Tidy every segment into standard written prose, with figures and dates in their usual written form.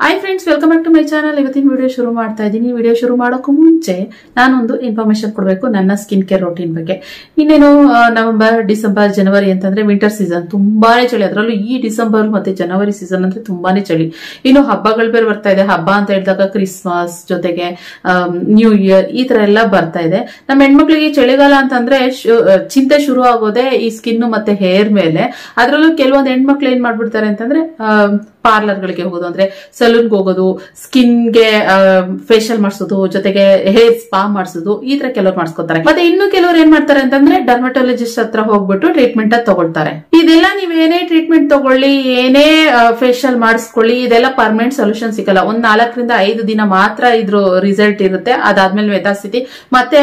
Hi friends, welcome back to my channel. ಇವತ್ತಿನ video ಶುರು ಮಾಡ್ತಾ ಇದ್ದೀನಿ. ವಿಡಿಯೋ ಶುರು ಮಾಡೋಕ್ಕೂ ಮುಂಚೆ ನಾನೊಂದು ಇನ್ಫಾರ್ಮೇಶನ್ ಕೊಡಬೇಕು ನನ್ನ ಸ್ಕಿನ್ ಕೇರ್ ರೂಟೀನ್ ಬಗ್ಗೆ. ಇನ್ನೇನು ನವೆಂಬರ್, ಡಿಸೆಂಬರ್, ಜನವರಿ ಅಂತಂದ್ರೆ ವಿಂಟರ್ ಸೀಸನ್, ತುಂಬಾನೇ ಚಳಿ. ಅದರಲ್ಲೂ ಈ ಡಿಸೆಂಬರ್ ಮತ್ತೆ ಜನವರಿ ಸೀಸನ್ ಅಂದ್ರೆ ತುಂಬಾನೇ ಚಳಿ. ಇನ್ನು ಹಬ್ಬಗಳು ಬೇರೆ ಬರ್ತಾ ಇದೆ. ಹಬ್ಬ ಅಂತ ಹೇಳಿದಾಗ ಕ್ರಿಸ್ಮಸ್ ಜೊತೆಗೆ ನ್ಯೂ ಇಯರ್ ಈ ತರ ಎಲ್ಲ ಬರ್ತಾ ಇದೆ. ನಮ್ಮ ಹೆಣ್ಮಕ್ಳಿಗೆ ಚಳಿಗಾಲ ಅಂತಂದ್ರೆ ಚಿಂತೆ ಶುರು ಆಗೋದೆ ಈ ಸ್ಕಿನ್ ಮತ್ತೆ ಹೇರ್ ಮೇಲೆ. ಅದರಲ್ಲೂ ಕೆಲವೊಂದು ಹೆಣ್ಮಕ್ಳು ಏನ್ ಮಾಡ್ಬಿಡ್ತಾರೆ ಅಂತಂದ್ರೆ ಪಾರ್ಲರ್ ಗಳಿಗೆ ಹೋಗೋದು, ಅಂದ್ರೆ ಸಲೂನ್ಗೆ ಹೋಗೋದು, ಸ್ಕಿನ್ಗೆ ಫೇಶಿಯಲ್ ಮಾಡಿಸೋದು, ಜೊತೆಗೆ ಹೇರ್ ಸ್ಪಾ ಮಾಡಿಸೋದು, ಈ ತರ ಕೆಲವರು ಮಾಡಿಸ್ಕೊತಾರೆ. ಮತ್ತೆ ಇನ್ನು ಕೆಲವರು ಏನ್ ಮಾಡ್ತಾರೆ ಅಂತಂದ್ರೆ ಡರ್ಮಟೋಲಜಿಸ್ಟ್ ಹತ್ರ ಹೋಗ್ಬಿಟ್ಟು ಟ್ರೀಟ್ಮೆಂಟ್ ತಗೊಳ್ತಾರೆ. ಇದೆಲ್ಲ ನೀವ್ ಏನೇ ಟ್ರೀಟ್ಮೆಂಟ್ ತಗೊಳ್ಳಿ, ಏನೇ ಫೇಶಿಯಲ್ ಮಾಡಿಸ್ಕೊಳ್ಳಿ, ಇದೆಲ್ಲ ಪರ್ಮನೆಂಟ್ ಸೊಲ್ಯೂಷನ್ ಸಿಗಲ್ಲ. ಒಂದ್ 4 ರಿಂದ 5 ದಿನ ಮಾತ್ರ ಇದ್ರ ರಿಸಲ್ಟ್ ಇರುತ್ತೆ. ಅದಾದ್ಮೇಲೆ ಯಥಾಸ್ಥಿತಿ ಮತ್ತೆ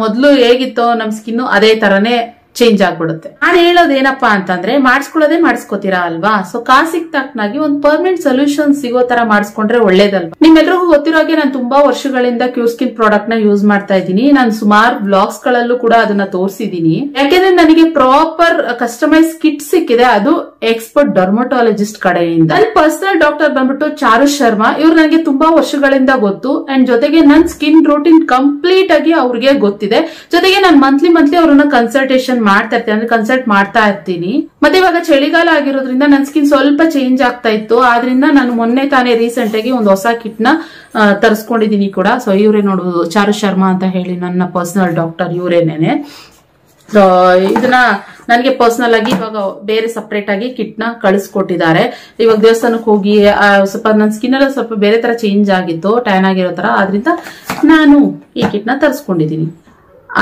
ಮೊದ್ಲು ಹೇಗಿತ್ತೋ ನಮ್ ಸ್ಕಿನ್ ಅದೇ ತರನೇ ಚೇಂಜ್ ಆಗ್ಬಿಡುತ್ತೆ. ನಾನು ಹೇಳೋದೇನಪ್ಪಾ ಅಂತಂದ್ರೆ ಮಾಡಿಸ್ಕೊಳ್ಳೋದೇ ಮಾಡಿಸ್ಕೋತೀರಾ ಅಲ್ವಾ? ಸೊ ಕಾಸಿಗೆ ತಕ್ಕನಾಗಿ ಒಂದು ಪರ್ಮನೆಂಟ್ ಸೊಲ್ಯೂಷನ್ ಸಿಗೋ ತರ ಮಾಡಿಸ್ಕೊಂಡ್ರೆ ಒಳ್ಳೇದಲ್ವಾ? ನಿಮ್ಮೆಲ್ರಿಗೂ ಗೊತ್ತಿರೋ ಹಾಗೆ ನಾನು ತುಂಬಾ ವರ್ಷಗಳಿಂದ ಕ್ಯೂರ್ ಸ್ಕಿನ್ ಪ್ರಾಡಕ್ಟ್ ನ ಯೂಸ್ ಮಾಡ್ತಾ ಇದ್ದೀನಿ. ನಾನು ಸುಮಾರು ಬ್ಲಾಗ್ಸ್ ಗಳಲ್ಲೂ ಕೂಡ ಅದನ್ನ ತೋರಿಸಿದೀನಿ. ಯಾಕೆಂದ್ರೆ ನನಗೆ ಪ್ರಾಪರ್ ಕಸ್ಟಮೈಸ್ ಕಿಟ್ ಸಿಕ್ಕಿದೆ, ಅದು ಎಕ್ಸ್ಪರ್ಟ್ ಡರ್ಮಟೋಲಜಿಸ್ಟ್ ಕಡೆಯಿಂದ. ನನ್ನ ಪರ್ಸನಲ್ ಡಾಕ್ಟರ್ ಬಂದ್ಬಿಟ್ಟು ಚಾರು ಶರ್ಮಾ. ಇವ್ರು ನನಗೆ ತುಂಬಾ ವರ್ಷಗಳಿಂದ ಗೊತ್ತು. ಅಂಡ್ ಜೊತೆಗೆ ನನ್ನ ಸ್ಕಿನ್ ರೂಟೀನ್ ಕಂಪ್ಲೀಟ್ ಆಗಿ ಅವ್ರಿಗೆ ಗೊತ್ತಿದೆ. ಜೊತೆಗೆ ನಾನು ಮಂತ್ಲಿ ಅವ್ರನ್ನ ಕನ್ಸಲ್ಟೇಷನ್ ಮಾಡ್ತಾ ಇರ್ತೀನಿ, ಅಂದ್ರೆ ಕನ್ಸಲ್ಟ್ ಮಾಡ್ತಾ ಇರ್ತೀನಿ. ಮತ್ತೆ ಇವಾಗ ಚಳಿಗಾಲ ಆಗಿರೋದ್ರಿಂದ ನನ್ನ ಸ್ಕಿನ್ ಸ್ವಲ್ಪ ಚೇಂಜ್ ಆಗ್ತಾ ಇತ್ತು. ಆದ್ರಿಂದ ನಾನು ಮೊನ್ನೆ ತಾನೇ ರೀಸೆಂಟ್ ಆಗಿ ಒಂದು ಹೊಸ ಕಿಟ್ ನ ತರಿಸ್ಕೊಂಡಿದೀನಿ ಕೂಡ. ಸೊ ಇವರೇ ನೋಡಬಹುದು, ಚಾರು ಶರ್ಮಾ ಅಂತ ಹೇಳಿ ನನ್ನ ಪರ್ಸನಲ್ ಡಾಕ್ಟರ್ ಇವರೇನೇನೆ. ಇದನ್ನ ನನಗೆ ಪರ್ಸನಲ್ ಆಗಿ ಇವಾಗ ಬೇರೆ ಸಪರೇಟ್ ಆಗಿ ಕಿಟ್ ನ ಕಳಿಸ್ಕೊಟ್ಟಿದ್ದಾರೆ. ಇವಾಗ ದೇವಸ್ಥಾನಕ್ಕೆ ಹೋಗಿ ಸ್ವಲ್ಪ ನನ್ನ ಸ್ಕಿನ್ ಎಲ್ಲ ಸ್ವಲ್ಪ ಬೇರೆ ತರ ಚೇಂಜ್ ಆಗಿತ್ತು, ಟ್ಯಾನ್ ಆಗಿರೋ ತರ. ಆದ್ರಿಂದ ನಾನು ಈ ಕಿಟ್ ನ ತರಿಸ್ಕೊಂಡಿದೀನಿ.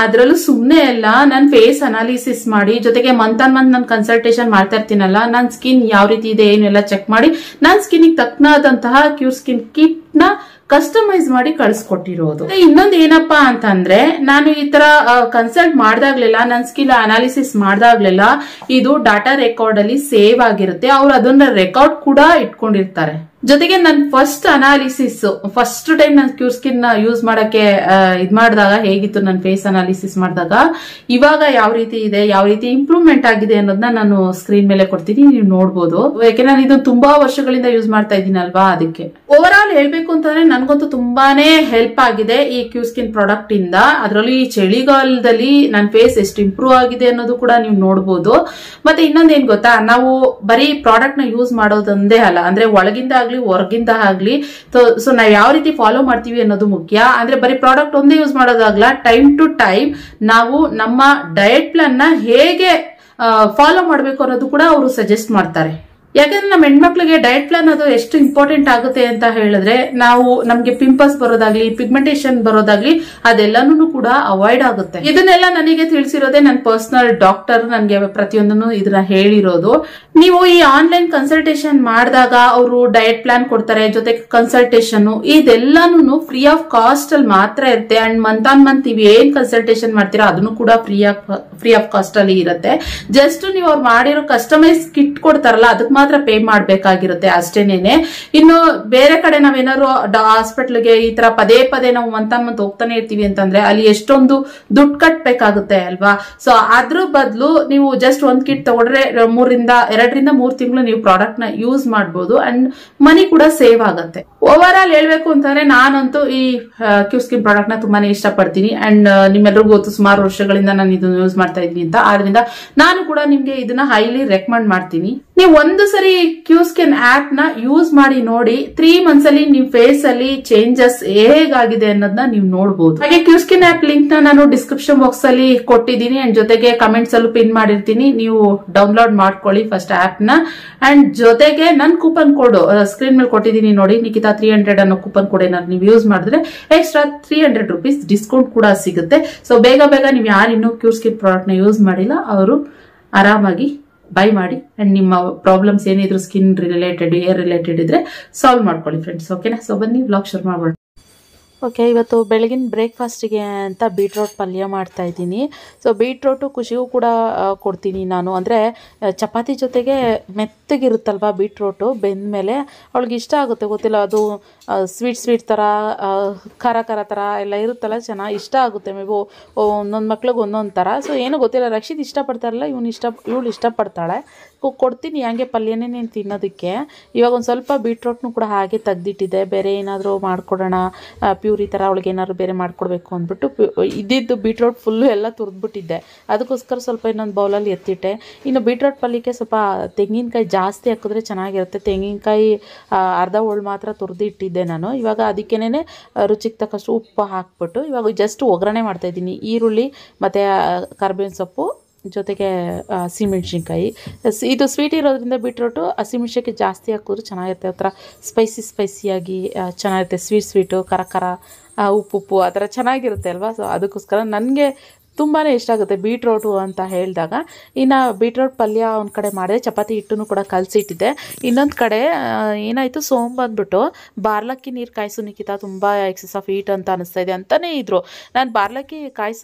ಅದ್ರಲ್ಲೂ ಸುಮ್ನೆ ಎಲ್ಲ ನನ್ ಫೇಸ್ ಅನಾಲಿಸಿಸ್ ಮಾಡಿ, ಜೊತೆಗೆ ಮಂತ್ ನಾನು ಕನ್ಸಲ್ಟೇಷನ್ ಮಾಡ್ತಾ ಇರ್ತೀನಲ್ಲ, ನನ್ ಸ್ಕಿನ್ ಯಾವ ರೀತಿ ಇದೆ ಏನೆಲ್ಲ ಚೆಕ್ ಮಾಡಿ ನನ್ ಸ್ಕಿನ್ ತಕ್ಕನಾದಂತಹ ಕ್ಯೂರ್ ಸ್ಕಿನ್ ಕಿಟ್ ನ ಕಸ್ಟಮೈಸ್ ಮಾಡಿ ಕಳಿಸ್ಕೊಟ್ಟಿರೋದು. ಇನ್ನೊಂದು ಏನಪ್ಪಾ ಅಂತಂದ್ರೆ, ನಾನು ಈ ತರ ಕನ್ಸಲ್ಟ್ ಮಾಡ್ದಾಗ್ಲೆಲ್ಲ, ನನ್ ಸ್ಕಿನ್ ಅನಾಲಿಸಿಸ್ ಮಾಡ್ದಾಗ್ಲೆಲ್ಲ ಇದು ಡಾಟಾ ರೆಕಾರ್ಡ್ ಅಲ್ಲಿ ಸೇವ್ ಆಗಿರುತ್ತೆ. ಅವ್ರು ಅದನ್ನ ರೆಕಾರ್ಡ್ ಕೂಡ ಇಟ್ಕೊಂಡಿರ್ತಾರೆ. ಜೊತೆಗೆ ನನ್ ಫಸ್ಟ್ ಅನಾಲಿಸಿಸ್, ಫಸ್ಟ್ ಟೈಮ್ ನಾನು ಕ್ಯೂರ್ ಸ್ಕಿನ್ ನ ಯೂಸ್ ಮಾಡಕ್ಕೆ ಇದ್ ಮಾಡಿದಾಗ ಹೇಗಿತ್ತು ನನ್ನ ಫೇಸ್ ಅನಾಲಿಸಿಸ್ ಮಾಡಿದಾಗ, ಇವಾಗ ಯಾವ ರೀತಿ ಇದೆ, ಯಾವ ರೀತಿ ಇಂಪ್ರೂವ್ಮೆಂಟ್ ಆಗಿದೆ ಅನ್ನೋದನ್ನ ನಾನು ಸ್ಕ್ರೀನ್ ಮೇಲೆ ಕೊಡ್ತೀನಿ, ನೀವು ನೋಡ್ಬೋದು. ಯಾಕೆ ನಾನು ಇದು ತುಂಬಾ ವರ್ಷಗಳಿಂದ ಯೂಸ್ ಮಾಡ್ತಾ ಇದ್ದೀನಲ್ವಾ, ಅದಕ್ಕೆ. ಓವರ್ ಆಲ್ ಹೇಳ್ಬೇಕು ಅಂತಂದ್ರೆ ನನ್ಗಂತೂ ತುಂಬಾನೇ ಹೆಲ್ಪ್ ಆಗಿದೆ ಈ ಕ್ಯೂರ್ ಸ್ಕಿನ್ ಪ್ರಾಡಕ್ಟ್ ಇಂದ. ಅದರಲ್ಲೂ ಈ ಚಳಿಗಾಲದಲ್ಲಿ ನನ್ನ ಫೇಸ್ ಎಷ್ಟು ಇಂಪ್ರೂವ್ ಆಗಿದೆ ಅನ್ನೋದು ಕೂಡ ನೀವು ನೋಡ್ಬೋದು. ಮತ್ತೆ ಇನ್ನೊಂದೇನ್ ಗೊತ್ತಾ, ನಾವು ಬರೀ ಪ್ರಾಡಕ್ಟ್ ನ ಯೂಸ್ ಮಾಡೋದೊಂದೇ ಅಲ್ಲ, ಅಂದ್ರೆ ಒಳಗಿಂದ ಹೊರಗಿಂದ ಆಗ್ಲಿ, ಸೊ ನಾವ್ ಯಾವ ರೀತಿ ಫಾಲೋ ಮಾಡ್ತೀವಿ ಅನ್ನೋದು ಮುಖ್ಯ. ಅಂದ್ರೆ ಬರೀ ಪ್ರಾಡಕ್ಟ್ ಒಂದೇ ಯೂಸ್ ಮಾಡೋದಾಗ್ಲ, ಟೈಮ್ ಟು ಟೈಮ್ ನಾವು ನಮ್ಮ ಡಯಟ್ ಪ್ಲಾನ್ ನ ಹೇಗೆ ಫಾಲೋ ಮಾಡ್ಬೇಕು ಅನ್ನೋದು ಕೂಡ ಅವರು ಸಜೆಸ್ಟ್ ಮಾಡ್ತಾರೆ. ಯಾಕಂದ್ರೆ ನಮ್ಮ ಹೆಣ್ಮಕ್ಳಿಗೆ ಡಯಟ್ ಪ್ಲಾನ್ ಅದು ಎಷ್ಟು ಇಂಪಾರ್ಟೆಂಟ್ ಆಗುತ್ತೆ ಅಂತ ಹೇಳಿದ್ರೆ, ನಮ್ಗೆ ಪಿಂಪಲ್ಸ್ ಬರೋದಾಗ್ಲಿ, ಪಿಗ್ಮೆಂಟೇಶನ್ ಬರೋದಾಗ್ಲಿ, ಅದೆಲ್ಲಾನು ಕೂಡ ಅವಾಯ್ಡ್ ಆಗುತ್ತೆ. ಇದನ್ನೆಲ್ಲ ನನಗೆ ತಿಳಿಸಿರೋದೇ ನನ್ನ ಪರ್ಸನಲ್ ಡಾಕ್ಟರ್ ನನಗೆ ಪ್ರತಿಯೊಂದನ್ನು ಇದನ್ನ ಹೇಳಿರೋದು. ನೀವು ಈ ಆನ್ಲೈನ್ ಕನ್ಸಲ್ಟೇಷನ್ ಮಾಡಿದಾಗ ಅವರು ಡಯಟ್ ಪ್ಲಾನ್ ಕೊಡ್ತಾರೆ, ಜೊತೆಗೆ ಕನ್ಸಲ್ಟೇಷನ್ ಇದೆಲ್ಲಾನು ಫ್ರೀ ಆಫ್ ಕಾಸ್ಟ್ ಅಲ್ಲಿ ಮಾತ್ರ ಇರುತ್ತೆ. ಅಂಡ್ ಮಂತ್ ಆನ್ ಮಂತ್ ನೀವು ಏನ್ ಕನ್ಸಲ್ಟೇಷನ್ ಮಾಡ್ತೀರಾ ಅದನ್ನು ಕೂಡ ಫ್ರೀ ಆಫ್ ಕಾಸ್ಟ್ ಅಲ್ಲಿ ಇರುತ್ತೆ. ಜಸ್ಟ್ ನೀವು ಅವ್ರು ಮಾಡಿರೋ ಕಸ್ಟಮೈಸ್ ಕಿಟ್ ಕೊಡ್ತಾರಲ್ಲ, ಅದಕ್ಕೆ ಮಾತ್ರ ಪೇ ಮಾಡ್ಬೇಕಾಗಿರುತ್ತೆ ಅಷ್ಟೇನೇನೆ. ಇನ್ನು ಬೇರೆ ಕಡೆ ನಾವೇನಾದ್ರು ಹಾಸ್ಪಿಟ್ಲ್ಗೆ ಈ ತರ ಪದೇ ನಾವು ಮಂತ್ ಹೋಗ್ತಾನೆ ಇರ್ತೀವಿ ಅಂತಂದ್ರೆ ಅಲ್ಲಿ ಎಷ್ಟೊಂದು ದುಡ್ಡು ಕಟ್ಬೇಕಾಗುತ್ತೆ ಅಲ್ವಾ? ಸೊ ಅದ್ರ ಬದಲು ನೀವು ಜಸ್ಟ್ ಒಂದ್ ಕಿಟ್ ತಗೊಂಡ್ರೆ 2 ರಿಂದ 3 ತಿಂಗಳು ನೀವು ಪ್ರಾಡಕ್ಟ್ ನ ಯೂಸ್ ಮಾಡಬಹುದು. ಅಂಡ್ ಮನಿ ಕೂಡ ಸೇವ್ ಆಗುತ್ತೆ. ಓವರ್ ಆಲ್ ಹೇಳ್ಬೇಕು ಅಂತಂದ್ರೆ ನಾನಂತೂ ಈ ಕ್ಯೂರ್ ಸ್ಕಿನ್ ಪ್ರಾಡಕ್ಟ್ ನ ತುಂಬಾನೇ ಇಷ್ಟಪಡ್ತೀನಿ. ಅಂಡ್ ನಿಮ್ಮೆಲ್ಲರಿಗೂ ಗೊತ್ತು ಸುಮಾರು ವರ್ಷಗಳಿಂದ ನಾನು ಇದನ್ನ ಯೂಸ್ ಮಾಡ್ತಾ ಇದ್ದೀನಿ ಅಂತ. ಆದ್ರಿಂದ ನಾನು ಕೂಡ ನಿಮ್ಗೆ ಇದನ್ನ ಹೈಲಿ ರೆಕಮೆಂಡ್ ಮಾಡ್ತೀನಿ. ನೀವು ಒಂದು ಸರಿ ಕ್ಯೂರ್ ಸ್ಕಿನ್ ಆಪ್ ನ ಯೂಸ್ ಮಾಡಿ ನೋಡಿ, 3 ಮಂತ್ಸ್ ಅಲ್ಲಿ ನಿಮ್ ಫೇಸ್ ಅಲ್ಲಿ ಚೇಂಜಸ್ ಹೇಗಾಗಿದೆ ಅನ್ನೋದನ್ನ ನೀವು ನೋಡಬಹುದು. ಹಾಗೆ ಕ್ಯೂರ್ ಸ್ಕಿನ್ ಆಪ್ ಲಿಂಕ್ ನ ನಾನು ಡಿಸ್ಕ್ರಿಪ್ಷನ್ ಬಾಕ್ಸ್ ಅಲ್ಲಿ ಕೊಟ್ಟಿದ್ದೀನಿ. ಅಂಡ್ ಜೊತೆಗೆ ಕಮೆಂಟ್ಸ್ ಅಲ್ಲೂ ಪಿನ್ ಮಾಡಿರ್ತೀನಿ, ನೀವು ಡೌನ್ಲೋಡ್ ಮಾಡ್ಕೊಳ್ಳಿ ಫಸ್ಟ್ ಆಪ್ ನ. ಅಂಡ್ ಜೊತೆಗೆ ನನ್ ಕೂಪನ್ ಕೋಡ್ ಸ್ಕ್ರೀನ್ ಮೇಲೆ ಕೊಟ್ಟಿದ್ದೀನಿ ನೋಡಿ, ನಿಖಿತಾ 300 ಅನ್ನೋ ಕೂಪನ್ ಕೋಡ್ ಏನಾದ್ರು ನೀವು ಯೂಸ್ ಮಾಡಿದ್ರೆ ಎಕ್ಸ್ಟ್ರಾ 300 ರೂಪೀಸ್ ಡಿಸ್ಕೌಂಟ್ ಕೂಡ ಸಿಗುತ್ತೆ. ಸೊ ಬೇಗ ನೀವು ಯಾರು ಇನ್ನೂ ಕ್ಯೂರ್ ಸ್ಕಿನ್ ಪ್ರಾಡಕ್ಟ್ ನ ಯೂಸ್ ಮಾಡಿಲ್ಲ ಅವರು ಆರಾಮಾಗಿ ಬೈ ಮಾಡಿ. ಅಂಡ್ ನಿಮ್ಮ ಪ್ರಾಬ್ಲಮ್ಸ್ ಏನಿದ್ರು ಸ್ಕಿನ್ ರಿಲೇಟೆಡ್, ಏರ್ ರಿಲೇಟೆಡ್ ಇದ್ರೆ ಸಾಲ್ವ್ ಮಾಡ್ಕೊಳ್ಳಿ ಫ್ರೆಂಡ್ಸ್. ಓಕೆನಾ? ಸೊ ಬನ್ನಿ ವ್ಲಾಗ್ ಶುರು ಮಾಡ್ಬೋದು. ಓಕೆ, ಇವತ್ತು ಬೆಳಗಿನ ಬ್ರೇಕ್ಫಾಸ್ಟಿಗೆ ಅಂತ ಬೀಟ್ರೋಟ್ ಪಲ್ಯ ಮಾಡ್ತಾ ಇದ್ದೀನಿ. ಸೊ ಬೀಟ್ರೋಟು ಖುಷಿಗೂ ಕೂಡ ಕೊಡ್ತೀನಿ ನಾನು. ಅಂದರೆ ಚಪಾತಿ ಜೊತೆಗೆ ಮೆತ್ತಗಿರುತ್ತಲ್ವ ಬೀಟ್ರೋಟು, ಬೆಂದ ಮೇಲೆ ಅವಳಿಗೆ ಇಷ್ಟ ಆಗುತ್ತೆ. ಗೊತ್ತಿಲ್ಲ, ಅದು ಸ್ವೀಟ್ ಥರ ಖಾರ ಥರ ಎಲ್ಲ ಇರುತ್ತಲ್ಲ, ಚೆನ್ನಾಗಿ ಇಷ್ಟ ಆಗುತ್ತೆ. ಮೇಬು ಒಂದೊಂದು ಮಕ್ಳಿಗೆ ಒಂದೊಂದು ಥರ. ಸೊ ಏನೂ ಗೊತ್ತಿಲ್ಲ, ರಕ್ಷಿತ್ ಇಷ್ಟಪಡ್ತಾರಲ್ಲ, ಇವಳು ಇಷ್ಟಪಡ್ತಾಳೆ. ಕೊಡ್ತೀನಿ ಹಂಗೆ ಪಲ್ಯನೇ ನೀನು ತಿನ್ನೋದಕ್ಕೆ. ಇವಾಗ ಒಂದು ಸ್ವಲ್ಪ ಬೀಟ್ರೋಟ್ನು ಕೂಡ ಹಾಗೆ ತೆಗ್ದಿಟ್ಟಿದ್ದೆ. ಬೇರೆ ಏನಾದರೂ ಮಾಡಿಕೊಡೋಣ, ಪ್ಯೂರಿ ಥರ ಅವಳಿಗೆ ಏನಾದ್ರು ಬೇರೆ ಮಾಡಿಕೊಡ್ಬೇಕು ಅಂದ್ಬಿಟ್ಟು ಇದ್ದಿದ್ದು ಬೀಟ್ರೋಟ್ ಫುಲ್ಲು ಎಲ್ಲ ತುರಿದ್ಬಿಟ್ಟಿದ್ದೆ. ಅದಕ್ಕೋಸ್ಕರ ಸ್ವಲ್ಪ ಇನ್ನೊಂದು ಬೌಲಲ್ಲಿ ಎತ್ತಿಟ್ಟೆ. ಇನ್ನು ಬೀಟ್ರೋಟ್ ಪಲ್ಯಕ್ಕೆ ಸ್ವಲ್ಪ ತೆಂಗಿನಕಾಯಿ ಜಾಸ್ತಿ ಹಾಕಿದ್ರೆ ಚೆನ್ನಾಗಿರುತ್ತೆ. ತೆಂಗಿನಕಾಯಿ ಅರ್ಧ ಹೋಳು ಮಾತ್ರ ತುರಿದು ಇಟ್ಟಿದ್ದೆ ನಾನು. ಇವಾಗ ಅದಕ್ಕೇನೆ ರುಚಿಗೆ ತಕ್ಕಷ್ಟು ಉಪ್ಪು ಹಾಕ್ಬಿಟ್ಟು ಇವಾಗ ಜಸ್ಟ್ ಒಗ್ಗರಣೆ ಮಾಡ್ತಾಯಿದ್ದೀನಿ. ಈರುಳ್ಳಿ ಮತ್ತು ಕರ್ಬೇವಿನ ಸೊಪ್ಪು ಜೊತೆಗೆ ಹಸಿಮೆಣ್ಸಿನ್ಕಾಯಿ. ಇದು ಸ್ವೀಟ್ ಇರೋದ್ರಿಂದ ಬೀಟ್ರೋಟು ಹಸಿಮೆಣ್ಸಿನ್ಕಾಯಿ ಜಾಸ್ತಿ ಹಾಕಿದ್ರು ಚೆನ್ನಾಗಿರುತ್ತೆ. ಆ ಥರ ಸ್ಪೈಸಿಯಾಗಿ ಚೆನ್ನಾಗಿರುತ್ತೆ. ಸ್ವೀಟು ಖರ ಉಪ್ಪು ಆ ಥರ ಚೆನ್ನಾಗಿರುತ್ತೆ ಅಲ್ವಾ. ಸೊ ಅದಕ್ಕೋಸ್ಕರ ನನಗೆ ತುಂಬಾ ಇಷ್ಟ ಆಗುತ್ತೆ ಬೀಟ್ರೋಟು ಅಂತ ಹೇಳಿದಾಗ. ಇನ್ನು ಬೀಟ್ರೋಟ್ ಪಲ್ಯ ಒಂದು ಕಡೆ ಮಾಡಿದೆ, ಚಪಾತಿ ಹಿಟ್ಟನ್ನು ಕೂಡ ಕಲಸಿಟ್ಟಿದ್ದೆ. ಇನ್ನೊಂದು ಕಡೆ ಏನಾಯಿತು, ಸೋಮ್ ಬಂದುಬಿಟ್ಟು ಬಾರ್ಲಕ್ಕಿ ನೀರು ಕಾಯಿಸು ನಿಖಿತಾ, ತುಂಬ ಎಕ್ಸೆಸ್ ಆಫ್ ಹೀಟ್ ಅಂತ ಅನಿಸ್ತಾ ಇದೆ ಅಂತಲೇ ಇದ್ದರು. ನಾನು ಬಾರ್ಲಕ್ಕಿ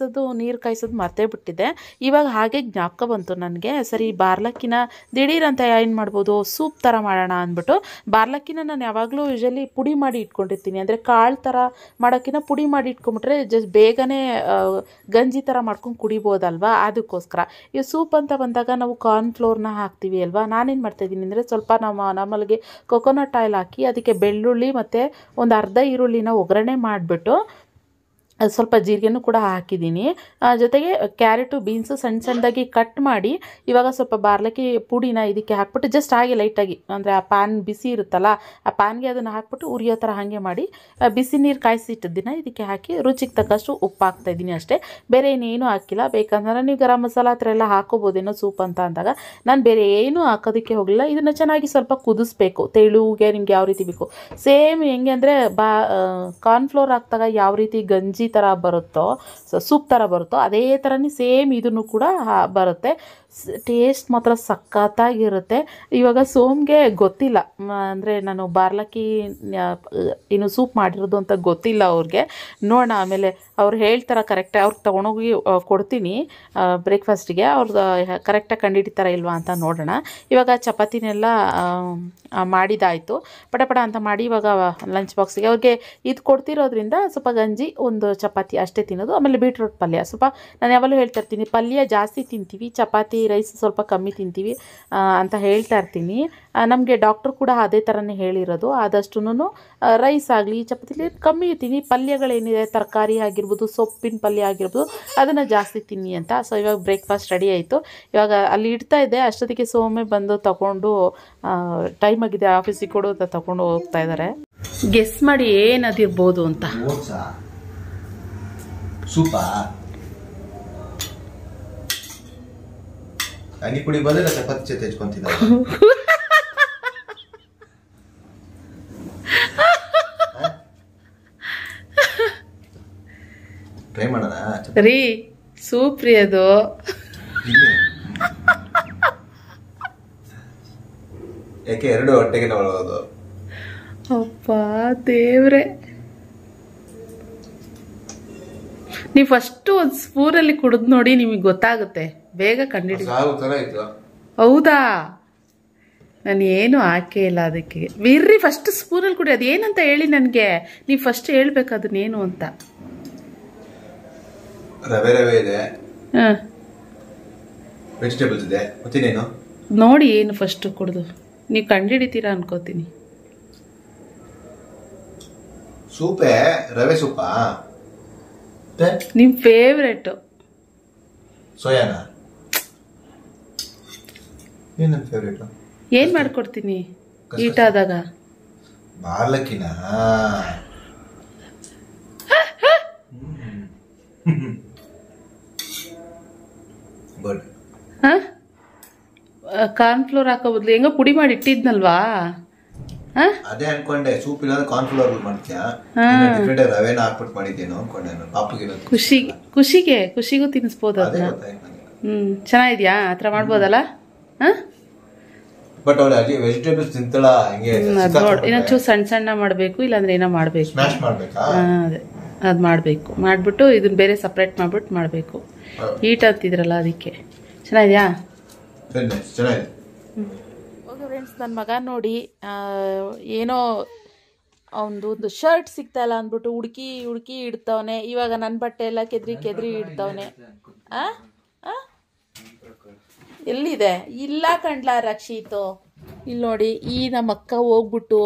ನೀರು ಕಾಯಿಸೋದು ಮರ್ತೇ ಬಿಟ್ಟಿದ್ದೆ. ಇವಾಗ ಹಾಗೆ ಜ್ಞಾಪಕ ಬಂತು ನನಗೆ. ಸರಿ, ಬಾರ್ಲಕ್ಕಿನ ದಿಢೀರಂತ ಏನು ಮಾಡ್ಬೋದು, ಸೂಪ್ ಥರ ಮಾಡೋಣ ಅಂದ್ಬಿಟ್ಟು ಬಾರ್ಲಕ್ಕಿನ ನಾನು ಯಾವಾಗಲೂ ಯೂಶಲಿ ಪುಡಿ ಮಾಡಿ ಇಟ್ಕೊಂಡಿರ್ತೀನಿ. ಅಂದರೆ ಕಾಳು ಥರ ಮಾಡೋಕ್ಕಿಂತ ಪುಡಿ ಮಾಡಿ ಇಟ್ಕೊಂಬಿಟ್ರೆ ಜಸ್ಟ್ ಬೇಗನೆ ಗಂಜಿ ಥರ ಮಾಡ್ಕೊಂಡು ಕುಡಿಬೋದಲ್ವಾ. ಅದಕ್ಕೋಸ್ಕರ ಈ ಸೂಪ್ ಅಂತ ಬಂದಾಗ ನಾವು ಕಾರ್ನ್ಫ್ಲೋರ್ನ ಹಾಕ್ತೀವಿ ಅಲ್ವಾ. ನಾನೇನು ಮಾಡ್ತಾಯಿದ್ದೀನಿ ಅಂದರೆ ಸ್ವಲ್ಪ ನಮ್ಮಲ್ಲಿಗೆ ಕೊಕೊನಟ್ ಆಯಿಲ್ ಹಾಕಿ ಅದಕ್ಕೆ ಬೆಳ್ಳುಳ್ಳಿ ಮತ್ತು ಒಂದು ಅರ್ಧ ಈರುಳ್ಳಿನ ಒಗ್ಗರಣೆ ಮಾಡಿಬಿಟ್ಟು ಅದು ಸ್ವಲ್ಪ ಜೀರಿಗೆನೂ ಕೂಡ ಹಾಕಿದ್ದೀನಿ. ಜೊತೆಗೆ ಕ್ಯಾರೆಟು ಬೀನ್ಸು ಸಣ್ಣದಾಗಿ ಕಟ್ ಮಾಡಿ ಇವಾಗ ಸ್ವಲ್ಪ ಬಾರ್ಲಕ್ಕಿ ಪುಡಿನ ಇದಕ್ಕೆ ಹಾಕ್ಬಿಟ್ಟು ಜಸ್ಟ್ ಹಾಗೆ ಲೈಟಾಗಿ, ಅಂದರೆ ಆ ಪ್ಯಾನ್ ಬಿಸಿ ಇರುತ್ತಲ್ಲ, ಆ ಪ್ಯಾನ್ಗೆ ಅದನ್ನು ಹಾಕ್ಬಿಟ್ಟು ಉರಿಯೋ ಥರ ಹಾಗೆ ಮಾಡಿ ಬಿಸಿ ನೀರು ಕಾಯಿಸಿಟ್ಟಿದ್ದನ್ನ ಇದಕ್ಕೆ ಹಾಕಿ ರುಚಿಗೆ ತಕ್ಕಷ್ಟು ಉಪ್ಪು ಹಾಕ್ತಾಯಿದ್ದೀನಿ ಅಷ್ಟೇ. ಬೇರೆ ಇನ್ನೇನು ಹಾಕಿಲ್ಲ. ಬೇಕಂದ್ರೆ ನೀವು ಗರಂ ಮಸಾಲ ಆ ಥರ ಎಲ್ಲ ಹಾಕೋಬೋದೇನೋ ಸೂಪ್ ಅಂತ ಅಂದಾಗ. ನಾನು ಬೇರೆ ಏನೂ ಹಾಕೋದಕ್ಕೆ ಹೋಗಲಿಲ್ಲ. ಇದನ್ನು ಚೆನ್ನಾಗಿ ಸ್ವಲ್ಪ ಕುದಿಸ್ಬೇಕು, ತೆಳುಗೆ ನಿಮ್ಗೆ ಯಾವ ರೀತಿ ಬೇಕು. ಸೇಮ್ ಹೆಂಗೆ ಅಂದರೆ ಕಾರ್ನ್ಫ್ಲೋರ್ ಹಾಕಿದಾಗ ಯಾವ ರೀತಿ ಗಂಜಿ ಥರ ಬರುತ್ತೋ, ಸೂಪ್ ಥರ ಬರುತ್ತೋ ಅದೇ ಥರನೇ ಸೇಮ್ ಇದನ್ನು ಕೂಡ ಬರುತ್ತೆ. ಟೇಸ್ಟ್ ಮಾತ್ರ ಸಖತ್ತಾಗಿರುತ್ತೆ. ಇವಾಗ ಸೋಮ್ಗೆ ಗೊತ್ತಿಲ್ಲ, ಅಂದರೆ ನಾನು ಬಾರ್ಲಕ್ಕಿ ಏನು ಸೂಪ್ ಮಾಡಿರೋದು ಅಂತ ಗೊತ್ತಿಲ್ಲ ಅವ್ರಿಗೆ. ನೋಡೋಣ ಆಮೇಲೆ ಅವ್ರು ಹೇಳ್ತಾರೆ ಕರೆಕ್ಟಾಗಿ, ಅವ್ರಿಗೆ ತೊಗೊಂಡೋಗಿ ಕೊಡ್ತೀನಿ ಬ್ರೇಕ್ಫಾಸ್ಟಿಗೆ. ಅವ್ರದ್ದು ಕರೆಕ್ಟಾಗಿ ಕಂಡುಹಿಡಿತಾರ ಇಲ್ವಾ ಅಂತ ನೋಡೋಣ. ಇವಾಗ ಚಪಾತಿನೆಲ್ಲ ಮಾಡಿದಾಯಿತು, ಪಟ ಅಂತ ಮಾಡಿ ಇವಾಗ ಲಂಚ್ ಬಾಕ್ಸಿಗೆ ಅವ್ರಿಗೆ ಇದು ಕೊಡ್ತಿರೋದ್ರಿಂದ ಸ್ವಲ್ಪ ಗಂಜಿ, ಒಂದು ಚಪಾತಿ ಅಷ್ಟೇ ತಿನ್ನೋದು. ಆಮೇಲೆ ಬೀಟ್ರೋಟ್ ಪಲ್ಯ ಸ್ವಲ್ಪ, ನಾನು ಯಾವಾಗಲೂ ಹೇಳ್ತಾ ಇರ್ತೀನಿ, ಪಲ್ಯ ಜಾಸ್ತಿ ತಿಂತೀವಿ, ಚಪಾತಿ ರೈಸ್ ಸ್ವಲ್ಪ ಕಮ್ಮಿ ತಿಂತೀವಿ ಅಂತ ಹೇಳ್ತಾ ಇರ್ತೀನಿ. ನಮಗೆ ಡಾಕ್ಟ್ರು ಕೂಡ ಅದೇ ಥರನೇ ಹೇಳಿರೋದು, ಆದಷ್ಟು ರೈಸ್ ಆಗಲಿ ಚಪಾತಿಲಿ ಕಮ್ಮಿ ತಿನ್ನಿ, ಪಲ್ಯಗಳೇನಿದೆ ತರಕಾರಿ ಆಗಿರ್ಬೋದು, ಸೊಪ್ಪಿನ ಪಲ್ಯ ಆಗಿರ್ಬೋದು ಅದನ್ನು ಜಾಸ್ತಿ ತಿನ್ನಿ ಅಂತ. ಸೊ ಇವಾಗ ಬ್ರೇಕ್ಫಾಸ್ಟ್ ರೆಡಿ ಆಯಿತು. ಇವಾಗ ಅಲ್ಲಿ ಇಡ್ತಾ ಇದ್ದೆ, ಅಷ್ಟೊತ್ತಿಗೆ ಸೋಮೆ ಬಂದು ತಗೊಂಡು ಟೈಮ್ ಆಗಿದೆ ಆಫೀಸಿಗೆ ಕೊಡು ಅಂತ ತಗೊಂಡು ಹೋಗ್ತಾ ಇದ್ದಾರೆ. ಗೆಸ್ ಮಾಡಿ ಏನದಿರ್ಬೋದು ಅಂತ. ಸೂಪಾ ಹಂಗೆ ಕುಡಿ ಬಂದ್ರೆ ಚಪಾತಿ ಜೊತೆ ಹೆಚ್ಕೊಂತಿದ್ದ. ಟ್ರೈ ಮಾಡೋಣ ರೀ, ಸೂಪ್ ರೀ ಅದು. ಯಾಕೆ ಎರಡು ಹೊಟ್ಟೆಗೆ ನೋಡೋದು. ಅಪ್ಪ ದೇವ್ರೆ, ನೀವು ಫಸ್ಟ್ ಒಂದು ಸ್ಪೂನಲ್ಲಿ ಕುಡಿದು ನೋಡಿ, ನಿಮಗೆ ಗೊತ್ತಾಗುತ್ತೆ, ಬೇಗ ಕಂಡಿಡಿ. ಹೌದಾ, ನಾನು ಏನು ಹಾಕೇ ಇಲ್ಲ ಅದಕ್ಕೆ. ಬಿರ್ರಿ, ಫಸ್ಟ್ ಸ್ಪೂನಲ್ಲಿ ಕುಡಿ. ಅದೇನಂತ ಹೇಳಿ ನನಗೆ, ನೀವು ಫಸ್ಟ್ ಹೇಳ್ಬೇಕು ಅದನ್ನೇನು ಅಂತ. ರವೆ ಇದೆ, ವೆಜಿಟೇಬಲ್ಸ್ ಇದೆ, ಮತ್ತೇನೇನು ನೋಡಿ ಏನು ಫಸ್ಟ್ ಕುಡಿದು ನೀವು ಕಂಡಿಡಿತೀರಾ ಅನ್ಕೋತೀನಿ. ಸೂಪೇ, ರವೆ ಸೂಪಾ ನಿಮ್ ಫೇವ್ರೆಟ್. ಸೋಯಾನಾ? ಏನ್ ನನ್ನ ಫೇವ್ರೆಟ್? ಏನ್ ಮಾಡ್ಕೊಡ್ತೀನಿ ಹೀಟ್ ಆದಾಗ? ಬಾರ್ಲಕ್ಕಿನ. ಕಾರ್ನ್ಫ್ಲೋರ್ ಹಾಕೋ ಬದ್ಲು ಹೆಂಗ ಪುಡಿ ಮಾಡಿ ಇಟ್ಟಿದ್ನಲ್ವಾ, ಅದೇ ಅನ್ಕೊಂಡೆ. ಸೂಪ್ ಇಲ್ಲ ಕಾರ್ನ್ಫ್ಲೋರ್ ಮಾಡ್ತೀಯಾ, ರವೆನ ಹಾಕ್ಬಿಟ್ಟು ಮಾಡಿದ್ದೇನೋ ಅನ್ಕೊಂಡೆ ನಾನು. ಪಾಪುಗೆ ಖುಷಿಗೂ ತಿನ್ನಿಸ್ಬೋದು ಅದನ್ನ. ಚೆನ್ನಾಗಿದ್ಯಾ? ಆ ಥರ ಮಾಡ್ಬೋದಲ್ಲ? ಬಟ್ ಅವ್ಳು ವೆಜಿಟೇಬಲ್ಸ್ ತಿಂತಳ ಹಿಂಗೆ ಇನ್ನೊಂಚೂರು ಸಣ್ಣ ಸಣ್ಣ ಮಾಡ್ಬೇಕು, ಇಲ್ಲಾಂದ್ರೆ ಏನೋ ಮಾಡ್ಬೇಕು, ಸ್ಮ್ಯಾಶ್ ಮಾಡ್ಬೇಕಾ? ಅದೇ ಅದ್ ಮಾಡ್ಬೇಕು, ಮಾಡ್ಬಿಟ್ಟು ಇದನ್ನ ಬೇರೆ ಸಪ್ರೇಟ್ ಮಾಡ್ಬಿಟ್ಟು ಮಾಡ್ಬೇಕು. ಹೀಟ್ ಆಗ್ತಿದ್ರಲ್ಲ ಅದಕ್ಕೆ. ಚೆನ್ನಾಗಿದ್ಯಾ? ಚೆನ್ನಾಗಿದೆ. ಓಕೆ ಫ್ರೆಂಡ್ಸ್, ನನ್ನ ಮಗ ನೋಡಿ ಏನೋ ಒಂದು ಶರ್ಟ್ ಸಿಗ್ತಾಯಿಲ್ಲ ಅಂದ್ಬಿಟ್ಟು ಹುಡುಕಿ ಹುಡುಕಿ ಇಡ್ತವನೆ. ಇವಾಗ ನನ್ನ ಬಟ್ಟೆ ಎಲ್ಲ ಕೆದ್ರಿ ಇಡ್ತವನೆ. ಎಲ್ಲಿದೆ? ಇಲ್ಲ ಕಂಡ್ಲ ರಕ್ಷಿತು. ಇಲ್ಲಿ ನೋಡಿ, ಈ ನಮ್ಮ ಅಕ್ಕ ಹೋಗ್ಬಿಟ್ಟು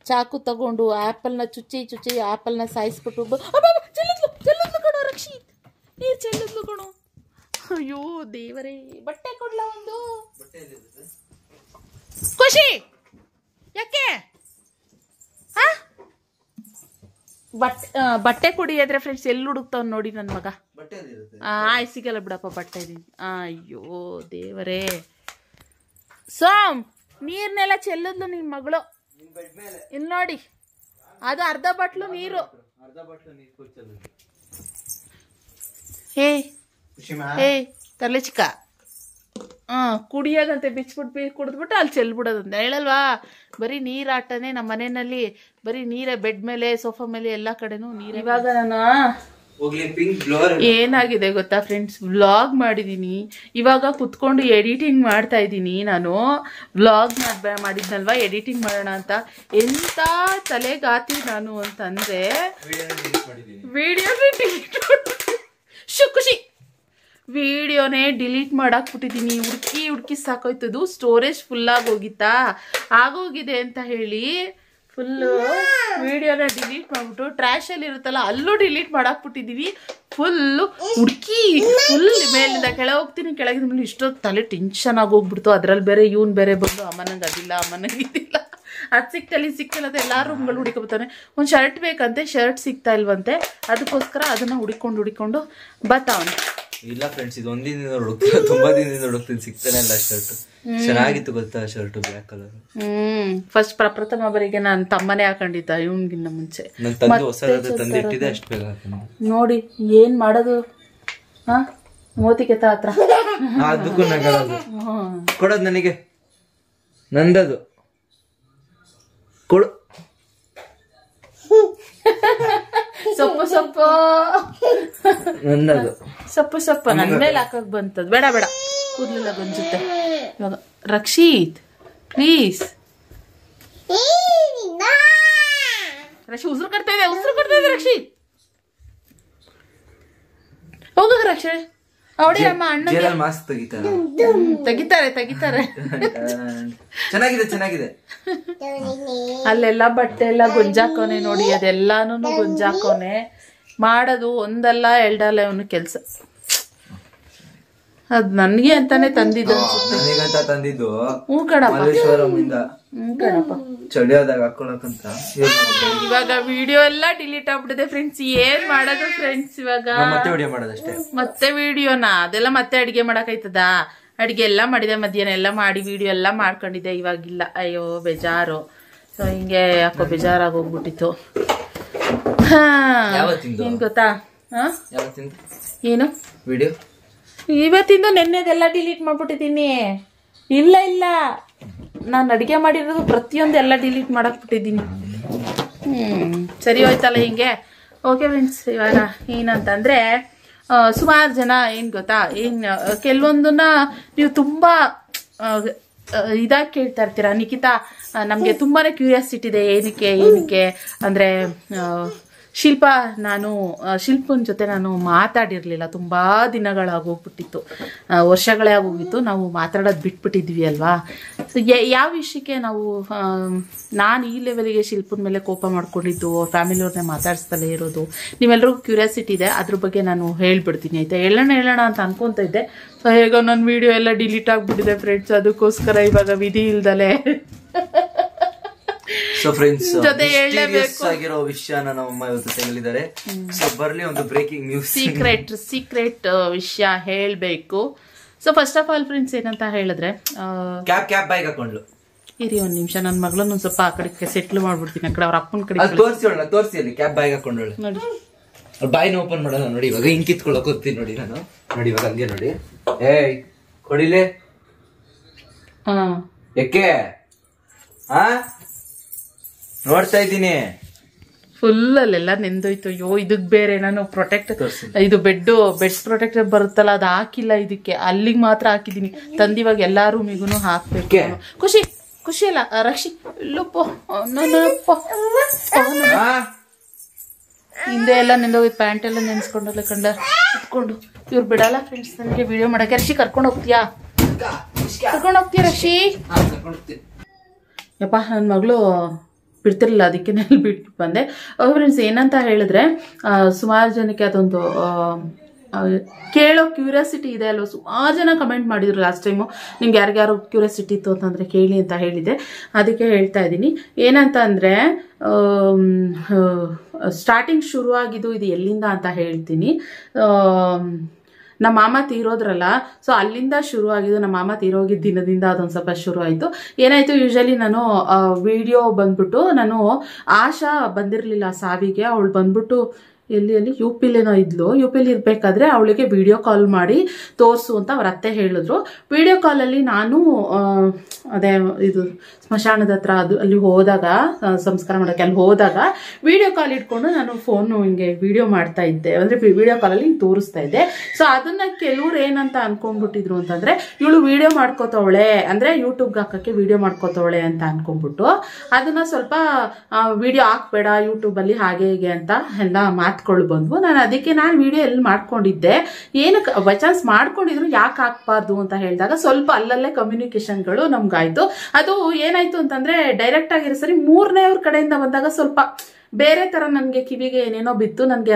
ಚಾಕು ತಗೊಂಡು ಆ್ಯಪಲ್ನ ಚುಚ್ಚಿ ಆ್ಯಪಲ್ನ ಸಾಯಿಸ್ಬಿಟ್ಟು ಚೆಲ್ಲಿದ್ಲು ಕಣೋ ರಕ್ಷಿತ್, ನೀರು ಚೆಲ್ಲಿದ್ಲು ಕಣೋ. ಅಯ್ಯೋ ದೇವರೇ, ಬಟ್ಟೆ ಕೊಡ್ಲ ಒಂದು ಖುಷಿ. ಯಾಕೆ ಬಟ್ಟೆ ಕೊಡಿ ಆದ್ರೆ ಫ್ರೆಂಡ್ಸ್ ಎಲ್ಲಿ ಹುಡುಕ್ತಾವ್ ನೋಡಿ ನನ್ನ ಮಗ. ಸಿಗಲ್ಲ ಬಿಡಪ್ಪ ಬಟ್ಟೆ. ಅಯ್ಯೋ ದೇವರೇ. ಸೋಮ್, ನೀರ್ನೆಲ್ಲ ಚೆಲ್ಲದ್ಲು ನಿನ್ ಮಗಳು. ಇಲ್ಲಿ ನೋಡಿ, ಅದು ಅರ್ಧ ಬಟ್ಲು ನೀರು. ಹೇ ತರ್ಲೆ ಚಿಕ್ಕ. ಕುಡಿಯೋದಂತೆ ಬಿಚ್ಬಿಟ್ಟು ಕುಡಿದ್ಬಿಟ್ಟು ಅಲ್ಲಿ ಚೆಲ್ಬಿಡೋದಂತೆ. ಹೇಳಲ್ವಾ, ಬರೀ ನೀರಾಟನೇ ನಮ್ಮ ಮನೆಯಲ್ಲಿ. ಬರೀ ನೀರೇ, ಬೆಡ್ ಮೇಲೆ ಸೋಫಾ ಮೇಲೆ ಎಲ್ಲ ಕಡೆನೂ ನೀರು. ಇವಾಗ ನಾನು ಏನಾಗಿದೆ ಗೊತ್ತಾ ಫ್ರೆಂಡ್ಸ್, ವ್ಲಾಗ್ ಮಾಡಿದ್ದೀನಿ. ಇವಾಗ ಕುತ್ಕೊಂಡು ಎಡಿಟಿಂಗ್ ಮಾಡ್ತಾ ಇದ್ದೀನಿ. ನಾನು ವ್ಲಾಗ್ ಮಾಡಿದ್ನಲ್ವಾ, ಎಡಿಟಿಂಗ್ ಮಾಡೋಣ ಅಂತ. ಎಂತ ತಲೆಗಾತಿ ನಾನು ಅಂತಂದ್ರೆ ಖುಷಿ ವಿಡಿಯೋನೇ ಡಿಲೀಟ್ ಮಾಡಾಕ್ಬಿಟ್ಟಿದ್ದೀನಿ. ಹುಡುಕಿ ಸಾಕೋಯ್ತದು. ಸ್ಟೋರೇಜ್ ಫುಲ್ ಆಗೋಗಿದೆ ಅಂತ ಹೇಳಿ ಫುಲ್ಲು ವಿಡಿಯೋನ ಡಿಲೀಟ್ ಮಾಡ್ಬಿಟ್ಟು ಟ್ರ್ಯಾಶಲ್ಲಿ ಇರುತ್ತಲ್ಲ ಅಲ್ಲೂ ಡಿಲೀಟ್ ಮಾಡಾಕ್ಬಿಟ್ಟಿದ್ದೀವಿ. ಫುಲ್ಲು ಫುಲ್ ಮೇಲಿಂದ ಕೆಳಗೆ ಹೋಗ್ತೀನಿ. ಕೆಳಗಿದ ಮೇಲೆ ಇಷ್ಟೊತ್ತು ತಲೆ ಟೆನ್ಷನ್ ಆಗೋಗ್ಬಿಡ್ತು. ಅದ್ರಲ್ಲಿ ಬೇರೆ ಇವನ್ ಬೇರೆ ಬಂದು ಅಮ್ಮನಂಗೆ ಅದಿಲ್ಲ, ಅಮ್ಮನಂಗೆ ಇದಿಲ್ಲ, ಅದು ಸಿಕ್ತಲ್ಲ ಅಂತ ಎಲ್ಲ ರೂಮ್ಗಳು ಹುಡುಕೊಬರ್ತಾನೆ. ಒಂದು ಶರ್ಟ್ ಬೇಕಂತೆ, ಶರ್ಟ್ ಸಿಗ್ತಾ ಇಲ್ವಂತೆ. ಅದಕ್ಕೋಸ್ಕರ ಅದನ್ನ ಹುಡುಕೊಂಡು ಬರ್ತಾವನೆ. ಇಲ್ಲ ಫ್ರೆಂಡ್ಸ್, ಇದು ಒಂದಿನ ಹುಡುಕ್ತೀನಿ, ತುಂಬಾ ದಿನದಿಂದ ಹುಡುಕ್ತೀನಿ, ಸಿಗ್ತಾನೆ ಇಲ್ಲ ಶರ್ಟ್. ಚೆನ್ನಾಗಿತ್ತು ಗೊತ್ತಾ ಶರ್ಟ್, ಬ್ಲ್ಯಾಕ್ ಕಲರ್. ಫಸ್ಟ್ ಪ್ರಪ್ರಥಮ ಬಾರಿಗೆ ನಾನು ತಮ್ಮನೇ ಹಾಕೊಂಡಿದ್ದ ಇವನ್ಗಿನ್ನ ಮುಂಚೆ. ನನ್ನ ತಂದೆ ಹೊಸದಾದ ತಂದಿಟ್ಟಿದೆ, ಅಷ್ಟು ಬೇಗ ಹಾಕೊಂಡು ನೋಡಿ ಏನ್ ಮಾಡೋದು. ಮೋತಿಕೆತ ಹತ್ರ ಅದಕ್ಕೂ ನಗಳದು ಕೊಡೋದು ನನಗೆ, ನಂದದು ಕೊಡು. ಸೊಪ್ಪು ನಂದದು ಸೊಪ್ಪು ನನ್ ಮೇಲೆ ಹಾಕಕ್ ಬಂತದ್. ಬೇಡ ಕೂದ್ಲೆಲ್ಲ ಗಂಜುತ್ತೆ. ಇವಾಗ ರಕ್ಷಿತ್ ಪ್ಲೀಸ್. ಉಸಿರು ಕಟ್ತಾ ಇದೆ ರಕ್ಷಿತ್. ಹೋಗ ರಕ್ಷಿತ್. ಅವಡಿ ಅಮ್ಮ ಅಣ್ಣ ಮಾಸ್ಕ್ ತೆಗಿತಾರೆ. ಚೆನ್ನಾಗಿದೆ. ಅಲ್ಲೆಲ್ಲ ಬಟ್ಟೆ ಎಲ್ಲ ಗುಂಜಾಕೋನೆ ನೋಡಿ, ಅದೆಲ್ಲಾನು ಗುಂಜಾಕೋನೆ. ಮಾಡೋದು ಒಂದಲ್ಲ ಎರಡಲ್ಲ ಇವನು ಕೆಲ್ಸ. ಅದ್ ನನ್ಗೆ ಅಂತಾನೆ ತಂದಿದ್ದು. ಹ್ಞೂ ಕಣಪ್ಪ ಚಳಿಯೋದಾಗ ಹಾಕೊಳಕಂತ. ಇವಾಗ ವಿಡಿಯೋ ಎಲ್ಲ ಡಿಲೀಟ್ ಆಗ್ಬಿಟ್ಟಿದೆ ಫ್ರೆಂಡ್ಸ್. ಏನ್ ಮಾಡೋದು ಫ್ರೆಂಡ್ಸ್ ಇವಾಗ? ಮತ್ತೆ ವಿಡಿಯೋನಾ? ಅದೆಲ್ಲ ಮತ್ತೆ ಅಡಿಗೆ ಮಾಡಕೈತದ? ಅಡಿಗೆ ಎಲ್ಲ ಮಾಡಿದೆ, ಮಧ್ಯಾಹ್ನ ಎಲ್ಲ ಮಾಡಿ ವಿಡಿಯೋ ಎಲ್ಲ ಮಾಡ್ಕೊಂಡಿದ್ದೆ. ಇವಾಗಿಲ್ಲ. ಅಯ್ಯೋ ಬೇಜಾರು. ಸೊ ಹಿಂಗೆ ಯಾಕೋ ಬೇಜಾರಾಗೋಗ್ಬಿಟ್ಟಿತ್ತು. ಏನ್ ಗೊತ್ತಾ? ಏನು ವಿಡಿಯೋ ಇವತ್ತಿಂದ ನೆನ್ನೆದೆಲ್ಲ ಡಿಲೀಟ್ ಮಾಡ್ಬಿಟ್ಟಿದ್ದೀನಿ. ಇಲ್ಲ ನಾನು ಅಡಿಗೆ ಮಾಡಿರೋದು ಪ್ರತಿಯೊಂದು ಎಲ್ಲ ಡಿಲೀಟ್ ಮಾಡಕ್ಬಿಟ್ಟಿದ್ದೀನಿ. ಸರಿ ಹೋಯ್ತಲ್ಲ ಹಿಂಗೆ. ಓಕೆ ಫ್ರೆಂಡ್ಸ್, ಇವಾಗ ಏನಂತಂದ್ರೆ ಸುಮಾರು ಜನ ಏನ್ ಗೊತ್ತಾ, ಕೆಲವೊಂದನ್ನ ನೀವು ತುಂಬಾ ಇದಾಗಿ ಕೇಳ್ತಾ ಇರ್ತೀರಾ. ನಿಖಿತಾ, ನಮ್ಗೆ ತುಂಬಾನೇ ಕ್ಯೂರಿಯಾಸಿಟಿ ಇದೆ. ಏನಕ್ಕೆ ಅಂದ್ರೆ ನಾನು ಶಿಲ್ಪನ್ ಜೊತೆ ನಾನು ಮಾತಾಡಿರ್ಲಿಲ್ಲ. ತುಂಬಾ ದಿನಗಳಾಗೋಗ್ಬಿಟ್ಟಿತ್ತು, ವರ್ಷಗಳೇ ಆಗೋಗಿತ್ತು. ನಾವು ಮಾತಾಡೋದು ಬಿಟ್ಬಿಟ್ಟಿದ್ವಿ ಅಲ್ವಾ. ಸೊ ಯಾವ ವಿಷಯಕ್ಕೆ ನಾವು ನಾನು ಈ ಲೆವೆಲ್ಗೆ ಶಿಲ್ಪನ ಮೇಲೆ ಕೋಪ ಮಾಡ್ಕೊಂಡಿದ್ದು, ಫ್ಯಾಮಿಲಿಯವ್ರನ್ನೇ ಮಾತಾಡಿಸ್ತಲೇ ಇರೋದು, ನೀವೆಲ್ರಿಗೂ ಕ್ಯೂರಿಯಾಸಿಟಿ ಇದೆ. ಅದ್ರ ಬಗ್ಗೆ ನಾನು ಹೇಳ್ಬಿಡ್ತೀನಿ ಆಯ್ತಾ. ಹೇಳೋಣ ಅಂತ ಅನ್ಕೊಂತ ಇದ್ದೆ. ಸೊ ಹೇಗೋ ನನ್ನ ವಿಡಿಯೋ ಎಲ್ಲ ಡಿಲೀಟ್ ಆಗ್ಬಿಟ್ಟಿದೆ ಫ್ರೆಂಡ್ಸ್. ಅದಕ್ಕೋಸ್ಕರ ಇವಾಗ ವಿಧಿ ಇಲ್ದಲೆ ಸೊ ಫ್ರೆಂಡ್ಸ್, ಆಗಿರೋ ವಿಷಯನ ನಮ್ಮಮ್ಮ ಇವತ್ತು ತೆಗೆದಿದ್ದಾರೆ. ಸೊ ಬರ್ಲಿ ಒಂದು ಬ್ರೇಕಿಂಗ್ ನ್ಯೂಸ್, ಸೀಕ್ರೆಟ್ ವಿಷಯ ಹೇಳ್ಬೇಕು. So first of all friends ಏನಂತ ಹೇಳಿದ್ರೆ, ಕ್ಯಾಪ್ ಬೈಕ್ ಹಾಕೊಂಡ್ಲು. ಇರಿ ಒಂದ್ ನಿಮಿಷ, ನನ್ನ ಮಗಳನ್ನ ಒಂದ್ ಸ್ವಲ್ಪ ಆ ಕಡೆ ಸೆಟ್ಲ್ ಮಾಡ್ಬಿಡ್ತೀನಿ. ಆ ಕಡೆ ಅವ್ರ ಅಪ್ಪನ ಕಡೆ ತೋರಿಸಿ ಅಲ್ಲಿ ಕ್ಯಾಪ್ ಬೈಕ್ ಹಾಕೊಂಡ್ಳು ನೋಡಿ. ಬಾಯಿನ ಓಪನ್ ಮಾಡೋಣ ನೋಡಿ. ಇವಾಗ ಹಿಂಗ್ ಕಿತ್ಕೊಳಕ್ ಹೋಗ್ತೀನಿ ನೋಡಿ ನಾನು. ನೋಡಿ ಇವಾಗ ಹಂಗೆ ನೋಡಿ. ಏಯ್ ಕೊಡಿಲೆ. ಯಾಕೆ ನೋಡ್ತಾ ಇದ್ದೀನಿ ಫುಲ್ ಅಲ್ಲೆಲ್ಲ ನೆಂದೋಯ್ತು. ಅಯ್ಯೋ ಇದಕ್ ಬೇರೆ ನಾನು ಇದು ಬೆಡ್ ಪ್ರೊಟೆಕ್ಟರ್ ಬರುತ್ತಲ್ಲ ಅದು ಹಾಕಿಲ್ಲ, ಇದಕ್ಕೆ ಅಲ್ಲಿಗೆ ಮಾತ್ರ ಹಾಕಿದೀನಿ. ತಂದಿವಾಗ ಎಲ್ಲಾ ರೂಮಿಗೂ ಹಾಕ್ಬೇಕು. ಖುಷಿ ಅಲ್ಲ ರಕ್ಷಿ? ಇಲ್ಲಪ್ಪ ಹಿಂದೆ ಎಲ್ಲ ನೆಂದೋಗಿದ್, ಪ್ಯಾಂಟ್ ಎಲ್ಲ ನೆನ್ಸ್ಕೊಂಡಲ್ಲ ಕಂಡ ಇಟ್ಕೊಂಡು. ಇವ್ರು ಬಿಡಲ್ಲ ಫ್ರೆಂಡ್ಸ್ ನನಗೆ ವಿಡಿಯೋ ಮಾಡಕ್ಕೆ. ರಕ್ಷಿ ಕರ್ಕೊಂಡು ಹೋಗ್ತೀಯಾ ರಕ್ಷಿ? ಯಪ್ಪ ನನ್ನ ಮಗಳು ಬಿಡ್ತಿರ್ಲಿಲ್ಲ, ಅದಕ್ಕೆ ನಾನು ಬಿಟ್ಟು ಬಂದೆ. ಫ್ರೆಂಡ್ಸ್ ಏನಂತ ಹೇಳಿದ್ರೆ, ಸುಮಾರು ಜನಕ್ಕೆ ಅದೊಂದು ಕೇಳೋ ಕ್ಯೂರಿಯಾಸಿಟಿ ಇದೆ ಅಲ್ವ. ಸುಮಾರು ಜನ ಕಮೆಂಟ್ ಮಾಡಿದ್ರು ಲಾಸ್ಟ್ ಟೈಮು, ನಿಮ್ಗೆ ಯಾರಿಗಾರು ಕ್ಯೂರಿಯಾಸಿಟಿ ಇತ್ತು ಅಂತಂದರೆ ಕೇಳಿ ಅಂತ ಹೇಳಿದೆ. ಅದಕ್ಕೆ ಹೇಳ್ತಾ ಇದ್ದೀನಿ. ಏನಂತ ಅಂದರೆ, ಸ್ಟಾರ್ಟಿಂಗ್ ಶುರುವಾಗಿದ್ದು ಇದು ಎಲ್ಲಿಂದ ಅಂತ ಹೇಳ್ತೀನಿ. ನಮ್ಮ ಮಾಮ ತೀರೋದ್ರಲ್ಲ, ಸೊ ಅಲ್ಲಿಂದ ಶುರು ಆಗಿದ್ದು. ನಮ್ಮ ಮಾಮ ತೀರೋಗಿದ್ದ ದಿನದಿಂದ ಅದೊಂದು ಸ್ವಲ್ಪ ಶುರು ಆಯಿತು. ಏನಾಯಿತು, ಯೂಶಲಿ ನಾನು ವಿಡಿಯೋ ಬಂದ್ಬಿಟ್ಟು, ನಾನು ಆಶಾ ಬಂದಿರಲಿಲ್ಲ ಸಾವಿಗೆ. ಅವಳು ಬಂದ್ಬಿಟ್ಟು ಎಲ್ಲಿ ಯು ಪಿಲೇನೋ ಇದ್ಲು. ಯು ಪಿಲಿ ಇರಬೇಕಾದ್ರೆ ಅವಳಿಗೆ ವಿಡಿಯೋ ಕಾಲ್ ಮಾಡಿ ತೋರಿಸು ಅಂತ ಅವ್ರ ಅತ್ತೆ ಹೇಳಿದ್ರು. ವಿಡಿಯೋ ಕಾಲಲ್ಲಿ ನಾನು ಅದೇ ಇದು ಸ್ಮಶಾನದ ಹತ್ರ ಅಲ್ಲಿ ಹೋದಾಗ, ಸಂಸ್ಕಾರ ಮಾಡೋಕ್ಕೆ ಅಲ್ಲಿ ಹೋದಾಗ ವಿಡಿಯೋ ಕಾಲ್ ಇಟ್ಕೊಂಡು ನಾನು ಫೋನು ಹಿಂಗೆ ವಿಡಿಯೋ ಮಾಡ್ತಾ ಇದ್ದೆ, ಅಂದರೆ ವಿಡಿಯೋ ಕಾಲಲ್ಲಿ ಹಿಂಗೆ ತೋರಿಸ್ತಾ ಇದ್ದೆ. ಸೊ ಅದನ್ನ ಕೆಲವ್ರು ಏನಂತ ಅನ್ಕೊಂಡ್ಬಿಟ್ಟಿದ್ರು ಅಂತಂದ್ರೆ, ಇವಳು ವಿಡಿಯೋ ಮಾಡ್ಕೋತವಳೆ, ಅಂದರೆ ಯೂಟ್ಯೂಬ್ಗೆ ಹಾಕೋಕ್ಕೆ ವಿಡಿಯೋ ಮಾಡ್ಕೋತವಳೆ ಅಂತ ಅನ್ಕೊಂಡ್ಬಿಟ್ಟು ಅದನ್ನ ಸ್ವಲ್ಪ ವಿಡಿಯೋ ಹಾಕ್ಬೇಡ ಯೂಟ್ಯೂಬಲ್ಲಿ ಹಾಗೆ ಹೀಗೆ ಅಂತ ಎಲ್ಲ ಮಾತುಗಳು ಬಂದ್ವು. ಅದಕ್ಕೆ ನಾನು ವಿಡಿಯೋ ಎಲ್ಲಿ ಮಾಡ್ಕೊಂಡಿದ್ದೆ, ಏನಕ್ಕೆ ಬೈ ಚಾನ್ಸ್ ಮಾಡ್ಕೊಂಡಿದ್ರು ಯಾಕೆ ಹಾಕ್ಬಾರ್ದು ಅಂತ ಹೇಳಿದಾಗ ಸ್ವಲ್ಪ ಅಲ್ಲಲ್ಲೇ ಕಮ್ಯುನಿಕೇಶನ್ಗಳು ನಮ್ಗಾಯ್ತು. ಅದು ಏನಾಯ್ತು ಅಂತಂದ್ರೆ, ಡೈರೆಕ್ಟ್ ಆಗಿರೋ ಸರಿ ಮೂರನೇವ್ರ ಕಡೆಯಿಂದ ಬಂದಾಗ ಸ್ವಲ್ಪ ಬೇರೆ ತರ ನನಗೆ ಕಿವಿಗೆ ಏನೇನೋ ಬಿತ್ತು, ನನಗೆ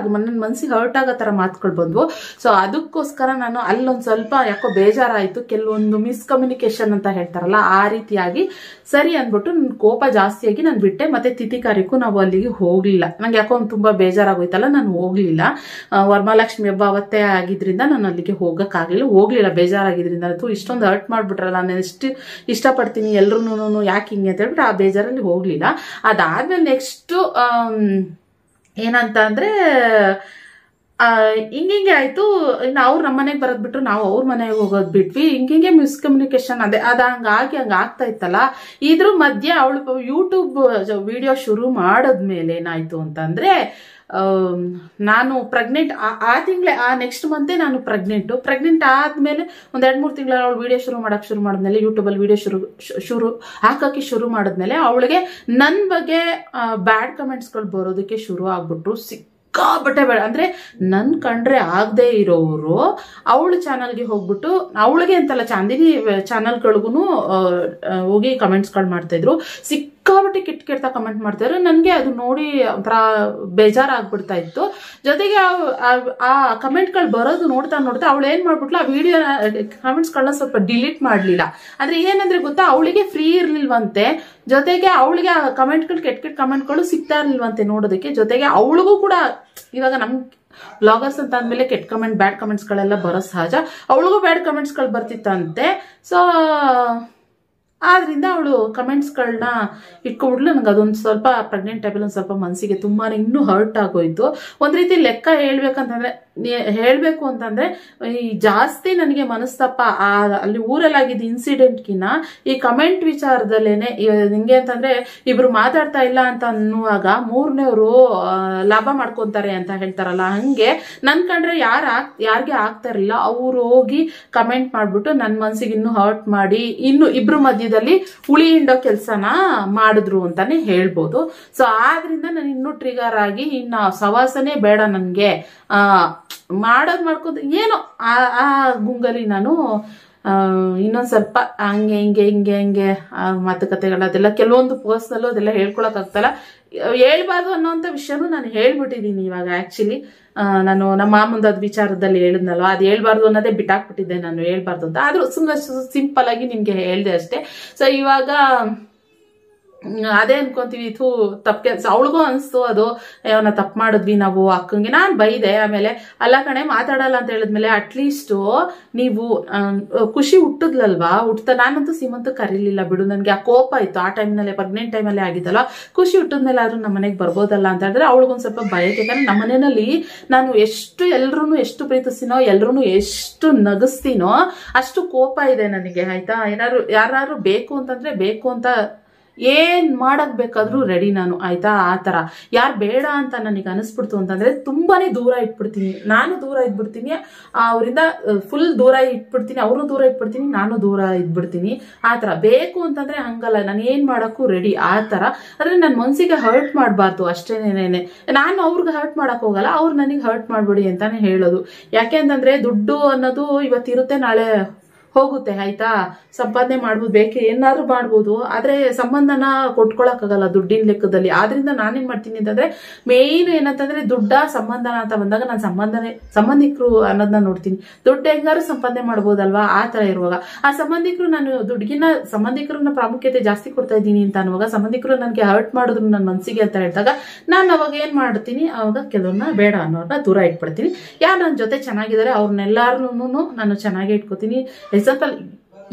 ನನ್ನ ಮನಸ್ಸಿಗೆ ಹರ್ಟ್ ಆಗೋ ತರ ಮಾತುಗಳು ಬಂದ್ವು. ಸೊ ಅದಕ್ಕೋಸ್ಕರ ನಾನು ಅಲ್ಲೊಂದು ಸ್ವಲ್ಪ ಯಾಕೋ ಬೇಜಾರಾಯಿತು. ಕೆಲವೊಂದು ಮಿಸ್ಕಮ್ಯುನಿಕೇಶನ್ ಅಂತ ಹೇಳ್ತಾರಲ್ಲ, ಆ ರೀತಿಯಾಗಿ ಸರಿ ಅಂದ್ಬಿಟ್ಟು ನನ್ನ ಕೋಪ ಜಾಸ್ತಿಯಾಗಿ ನಾನು ಬಿಟ್ಟೆ. ಮತ್ತೆ ತಿಥಿ ಕಾರ್ಯಕ್ಕೂ ನಾವು ಅಲ್ಲಿಗೆ ಹೋಗ್ಲಿಲ್ಲ. ನಂಗೆ ಯಾಕೋ ತುಂಬಾ ಬೇಜಾರಾಗೋಯ್ತಲ್ಲ, ನಾನು ಹೋಗ್ಲಿಲ್ಲ. ವರಮಹಾಲಕ್ಷ್ಮಿ ಹಬ್ಬ ಅವತ್ತೇ ಆಗಿದ್ರಿಂದ ನಾನು ಅಲ್ಲಿಗೆ ಹೋಗ್ಲಿಲ್ಲ ಬೇಜಾರಾಗಿದ್ರಿಂದ. ಅದು ಇಷ್ಟೊಂದು ಹರ್ಟ್ ಮಾಡ್ಬಿಟ್ರಲ್ಲ, ನಾನು ಎಷ್ಟು ಇಷ್ಟಪಡ್ತೀನಿ ಎಲ್ರು ಯಾಕೆ ಹಿಂಗೆ ಅಂತ ಹೇಳ್ಬಿಟ್ಟು ಆ ಬೇಜಾರಲ್ಲಿ ಹೋಗ್ಲಿಲ್ಲ. ಅದಾದ್ಮೇಲೆ ನೆಕ್ಸ್ಟ್ ಏನಂತ ಅಂದ್ರೆ, ಹಿಂಗೆ ಆಯ್ತು. ಇನ್ನು ಅವ್ರು ನಮ್ಮ ಮನೆಗೆ ಬರೋದ್ ಬಿಟ್ರು, ನಾವು ಅವ್ರ ಮನೆಗೆ ಹೋಗೋದ್ ಬಿಟ್ವಿ. ಹಿಂಗೆ ಮಿಸ್ಕಮ್ಯುನಿಕೇಶನ್ ಅದ ಹಂಗಾಗಿ ಆಗ್ತಾ ಇತ್ತಲ್ಲ. ಇದ್ರ ಮಧ್ಯೆ ಅವಳು ಯೂಟ್ಯೂಬ್ ವಿಡಿಯೋ ಶುರು ಮಾಡದ್ಮೇಲೆ ಏನಾಯ್ತು ಅಂತಂದ್ರೆ, ನಾನು ಪ್ರೆಗ್ನೆಂಟ್ ಆ ತಿಂಗಳೇ, ನೆಕ್ಸ್ಟ್ ಮಂತೇ ನಾನು ಪ್ರೆಗ್ನೆಂಟ್ ಆದ್ಮೇಲೆ ಒಂದ್ 2-3 ತಿಂಗಳ ಅವಳು ವಿಡಿಯೋ ಶುರು ಮಾಡಿದ್ಮೇಲೆ, ಯೂಟ್ಯೂಬಲ್ಲಿ ವಿಡಿಯೋ ಹಾಕಕ್ಕೆ ಶುರು ಮಾಡಿದ್ಮೇಲೆ ಅವಳಿಗೆ ನನ್ನ ಬಗ್ಗೆ ಬ್ಯಾಡ್ ಕಮೆಂಟ್ಸ್ಗಳು ಬರೋದಕ್ಕೆ ಶುರು ಆಗ್ಬಿಟ್ರು. ಸಿಕ್ಕಾಪಟ್ಟೆ ಬೇಡ ಅಂದ್ರೆ, ನನ್ ಕಂಡ್ರೆ ಆಗದೆ ಇರೋರು ಅವಳ ಚಾನಲ್ಗೆ ಹೋಗ್ಬಿಟ್ಟು, ಅವಳಿಗೆ ಅಂತಲ್ಲ ಚಾಂದಿನಿ ಚಾನಲ್ಗಳಿಗೂ ಹೋಗಿ ಕಮೆಂಟ್ಸ್ಗಳು ಮಾಡ್ತಾ ಇದ್ರು. ಸಿಕ್ಕಾಪಟ್ಟೆ ಕೆಟ್ಟ ಕಮೆಂಟ್ ಮಾಡ್ತಾ ಇದ್ರು. ನನಗೆ ಅದು ನೋಡಿ ಒಂಥರ ಬೇಜಾರಾಗ್ಬಿಡ್ತಾ ಇತ್ತು. ಜೊತೆಗೆ ಆ ಕಮೆಂಟ್ಗಳು ಬರೋದು ನೋಡ್ತಾ ಅವಳು ಏನ್ ಮಾಡ್ಬಿಟ್ಲು, ಆ ವಿಡಿಯೋ ಕಮೆಂಟ್ಸ್ಗಳನ್ನ ಸ್ವಲ್ಪ ಡಿಲೀಟ್ ಮಾಡ್ಲಿಲ್ಲ. ಅಂದ್ರೆ ಏನಂದ್ರೆ ಗೊತ್ತಾ, ಅವಳಿಗೆ ಫ್ರೀ ಇರ್ಲಿಲ್ವಂತೆ. ಜೊತೆಗೆ ಅವಳಿಗೆ ಆ ಕಮೆಂಟ್ಗಳು ಕೆಟ್ಟ ಕಮೆಂಟ್ಗಳು ಸಿಗ್ತಾ ಇರ್ಲಿಲ್ವಂತೆ ನೋಡೋದಕ್ಕೆ. ಜೊತೆಗೆ ಅವಳಿಗೂ ಕೂಡ ಇವಾಗ ನಮ್ ಬ್ಲಾಗರ್ಸ್ ಅಂತ ಅಂದ್ಮೇಲೆ ಬ್ಯಾಡ್ ಕಮೆಂಟ್ಸ್ ಗಳೆಲ್ಲ ಬರೋ ಸಹಜ. ಅವಳಿಗೂ ಬ್ಯಾಡ್ ಕಮೆಂಟ್ಸ್ಗಳು ಬರ್ತಿತ್ತಂತೆ. ಸೊ ಆದ್ರಿಂದ ಅವಳು ಕಮೆಂಟ್ಸ್ಗಳನ್ನ ಇಟ್ಕೊಬಿಡ್ಲು. ನನಗೆ ಅದೊಂದು ಸ್ವಲ್ಪ ಪ್ರೆಗ್ನೆಂಟ್ ಟೈಮಲ್ಲಿ ಒಂದು ಸ್ವಲ್ಪ ಮನಸ್ಸಿಗೆ ತುಂಬಾನೇ ಇನ್ನೂ ಹರ್ಟ್ ಆಗೋಯ್ತು. ಒಂದ್ ರೀತಿ ಲೆಕ್ಕ ಹೇಳ್ಬೇಕು ಅಂತಂದ್ರೆ ಈ ಜಾಸ್ತಿ ನನಗೆ ಮನಸ್ತಾಪ ಅಲ್ಲಿ ಊರಲ್ಲಾಗಿದ್ದ ಇನ್ಸಿಡೆಂಟ್ಗಿನ್ನ ಈ ಕಮೆಂಟ್ ವಿಚಾರದಲ್ಲೇನೆ. ನಿಂಗೆ ಅಂತಂದ್ರೆ ಇಬ್ರು ಮಾತಾಡ್ತಾ ಇಲ್ಲ ಅಂತ ಅನ್ನುವಾಗ ಮೂರನೇವ್ರು ಲಾಭ ಮಾಡ್ಕೊಂತಾರೆ ಅಂತ ಹೇಳ್ತಾರಲ್ಲ, ಹಂಗೆ ನನ್ ಕಂಡ್ರೆ ಯಾರಿಗೆ ಆಗ್ತಾ ಇರಲಿಲ್ಲ, ಅವ್ರು ಹೋಗಿ ಕಮೆಂಟ್ ಮಾಡ್ಬಿಟ್ಟು ನನ್ನ ಮನ್ಸಿಗೆ ಇನ್ನೂ ಹರ್ಟ್ ಮಾಡಿ ಇನ್ನು ಇಬ್ರು ಮಧ್ಯದಲ್ಲಿ ಹುಳಿ ಹಿಂಡೋ ಕೆಲ್ಸನ ಮಾಡಿದ್ರು ಅಂತಾನೆ ಹೇಳ್ಬೋದು. ಸೊ ಆದ್ರಿಂದ ನಾನು ಇನ್ನೂ ಟ್ರಿಗರ್ ಆಗಿ ಇನ್ನ ಸವಾಸನೆ ಬೇಡ ನನ್ಗೆ, ಮಾಡೋದ್ ಮಾಡ್ಕೊಂಡು ಏನೋ ಆ ಗುಂಗಲಿ ನಾನು ಇನ್ನೊಂದ್ ಸ್ವಲ್ಪ ಹಂಗೆ ಹಿಂಗೆ ಮಾತುಕತೆಗಳು ಅದೆಲ್ಲ ಕೆಲವೊಂದು ಪರ್ಸನಲ್ ಅದೆಲ್ಲ ಹೇಳ್ಕೊಳಕ್ ಆಗ್ತಲ್ಲ, ಹೇಳ್ಬಾರ್ದು ಅನ್ನೋಂಥ ವಿಷಯನೂ ನಾನು ಹೇಳ್ಬಿಟ್ಟಿದೀನಿ ಇವಾಗ. ಆಕ್ಚುಲಿ ನಾನು ನಮ್ಮ ಮಾಮಂದ ವಿಚಾರದಲ್ಲಿ ಹೇಳಿದ್ನಲ್ವ, ಅದು ಹೇಳ್ಬಾರ್ದು ಅನ್ನೋದೇ ಬಿಟ್ಟಾಕ್ಬಿಟ್ಟಿದ್ದೆ ನಾನು, ಹೇಳ್ಬಾರ್ದು ಅಂತ. ಆದ್ರೂ ಸುಮ್ಮನೆ ಸಿಂಪಲ್ ಆಗಿ ನಿಮ್ಗೆ ಹೇಳ್ದೆ ಅಷ್ಟೇ. ಸೊ ಇವಾಗ ಅದೇ ಅನ್ಕೊಂತೀವಿ ಥೂ ತಪ್ಪು ಕೆಲಸ. ಅವಳಿಗೂ ಅನಿಸ್ತು ಅದು ಅವನ್ನ ತಪ್ಪು ಮಾಡಿದ್ವಿ ನಾವು ಅಕ್ಕಂಗೆ. ನಾನು ಬೈದೆ. ಆಮೇಲೆ ಅಲ್ಲ ಕಣೆ ಮಾತಾಡಲ್ಲ ಅಂತ ಹೇಳಿದ್ಮೇಲೆ ಅಟ್ಲೀಸ್ಟ್ ನೀವು ಖುಷಿ ಹುಟ್ಟದ್ಲಲ್ವಾ, ಹುಟ್ತಾ ನಾನಂತೂ ಸೀಮಂತ ಕರೀಲಿಲ್ಲ ಬಿಡು, ನನಗೆ ಆ ಕೋಪ ಇತ್ತು ಆ ಟೈಮ್ನಲ್ಲೇ, ಪ್ರೆಗ್ನೆಂಟ್ ಟೈಮಲ್ಲೇ ಆಗಿದ್ದಲ್ಲ. ಖುಷಿ ಹುಟ್ಟಿದ್ಮೇಲೆ ಆದ್ರೂ ನಮ್ಮ ಮನೆಗೆ ಬರ್ಬೋದಲ್ಲ ಅಂತ ಹೇಳಿದ್ರೆ ಅವಳಿಗೊಂದು ಸ್ವಲ್ಪ ಭಯ. ಯಾಕಂದ್ರೆ ನಮ್ಮ ಮನೆಯಲ್ಲಿ ನಾನು ಎಷ್ಟು ಪ್ರೀತಿಸ್ತೀನೋ, ಎಲ್ರೂ ಎಷ್ಟು ನಗಿಸ್ತೀನೋ ಅಷ್ಟು ಕೋಪ ಇದೆ ನನಗೆ, ಆಯ್ತಾ. ಯಾರು ಬೇಕು ಅಂತಂದ್ರೆ ಬೇಕು ಅಂತ ಏನ್ ಮಾಡಕ್ ಬೇಕಾದ್ರೂ ರೆಡಿ ನಾನು, ಆಯ್ತಾ. ಆ ತರ ಯಾರು ಬೇಡ ಅಂತ ನನಗೆ ಅನಿಸ್ಬಿಡ್ತು ಅಂತಂದ್ರೆ ತುಂಬಾನೇ ದೂರ ಇಟ್ಬಿಡ್ತೀನಿ. ನಾನು ದೂರ ಇದ್ಬಿಡ್ತೀನಿ, ಅವರಿಂದ ಫುಲ್ ದೂರ ಇಟ್ಬಿಡ್ತೀನಿ, ಅವ್ರನ್ನೂ ದೂರ ಇಟ್ಬಿಡ್ತೀನಿ, ನಾನು ದೂರ ಇದ್ಬಿಡ್ತೀನಿ. ಆ ತರ ಬೇಕು ಅಂತಂದ್ರೆ ಹಂಗಲ್ಲ, ನಾನು ಏನ್ ಮಾಡಕ್ಕೂ ರೆಡಿ. ಆ ತರ ಆದ್ರೆ ನನ್ನ ಮನ್ಸಿಗೆ ಹರ್ಟ್ ಮಾಡಬಾರ್ದು ಅಷ್ಟೇನೇನೆ. ನಾನು ಅವ್ರಿಗೆ ಹರ್ಟ್ ಮಾಡಕ್ ಹೋಗಲ್ಲ, ಅವ್ರು ನನಗೆ ಹರ್ಟ್ ಮಾಡ್ಬಿಡಿ ಅಂತಾನೆ ಹೇಳೋದು. ಯಾಕೆ ಅಂತಂದ್ರೆ ದುಡ್ಡು ಅನ್ನೋದು ಇವತ್ತಿರುತ್ತೆ, ನಾಳೆ ಹೋಗುತ್ತೆ, ಆಯ್ತಾ. ಸಂಪಾದನೆ ಮಾಡ್ಬೋದು, ಬೇಕೆ ಏನಾದ್ರು ಮಾಡ್ಬೋದು, ಆದ್ರೆ ಸಂಬಂಧನ ಕೊಟ್ಕೊಳಕ್ಕಾಗಲ್ಲ ದುಡ್ಡಿನ ಲೆಕ್ಕದಲ್ಲಿ. ಆದ್ರಿಂದ ನಾನೇನ್ ಮಾಡ್ತೀನಿ ಅಂತಂದ್ರೆ ಮೇನ್ ಏನಂತಂದ್ರೆ ದುಡ್ಡ ಸಂಬಂಧನ ಅಂತ ಬಂದಾಗ ನಾನು ಸಂಬಂಧಿಕರು ಅನ್ನೋದನ್ನ ನೋಡ್ತೀನಿ. ದುಡ್ಡು ಹೆಂಗಾರು ಸಂಪಾದನೆ ಮಾಡ್ಬೋದಲ್ವಾ. ಆ ತರ ಇರುವಾಗ ಆ ಸಂಬಂಧಿಕರು, ನಾನು ಸಂಬಂಧಿಕರನ್ನ ಪ್ರಾಮುಖ್ಯತೆ ಜಾಸ್ತಿ ಕೊಡ್ತಾ ಇದ್ದೀನಿ ಅಂತ ಅನ್ನುವಾಗ, ಸಂಬಂಧಿಕರು ನನಗೆ ಹರ್ಟ್ ಮಾಡಿದ್ರು ನನ್ನ ಮನ್ಸಿಗೆ ಅಂತ ಹೇಳಿದಾಗ ನಾನು ಅವಾಗ ಏನ್ ಮಾಡ್ತೀನಿ, ಅವಾಗ ಕೆಲವ್ರನ್ನ ಬೇಡ ಅನ್ನೋರ್ನ ದೂರ ಇಟ್ಬಿಡ್ತೀನಿ. ಯಾರು ನನ್ನ ಜೊತೆ ಚೆನ್ನಾಗಿದ್ದಾರೆ ಅವ್ರನ್ನೆಲ್ಲಾರನು ನಾನು ಚೆನ್ನಾಗಿ ಇಟ್ಕೋತೀನಿ. ಎಕ್ಸಾಂಪಲ್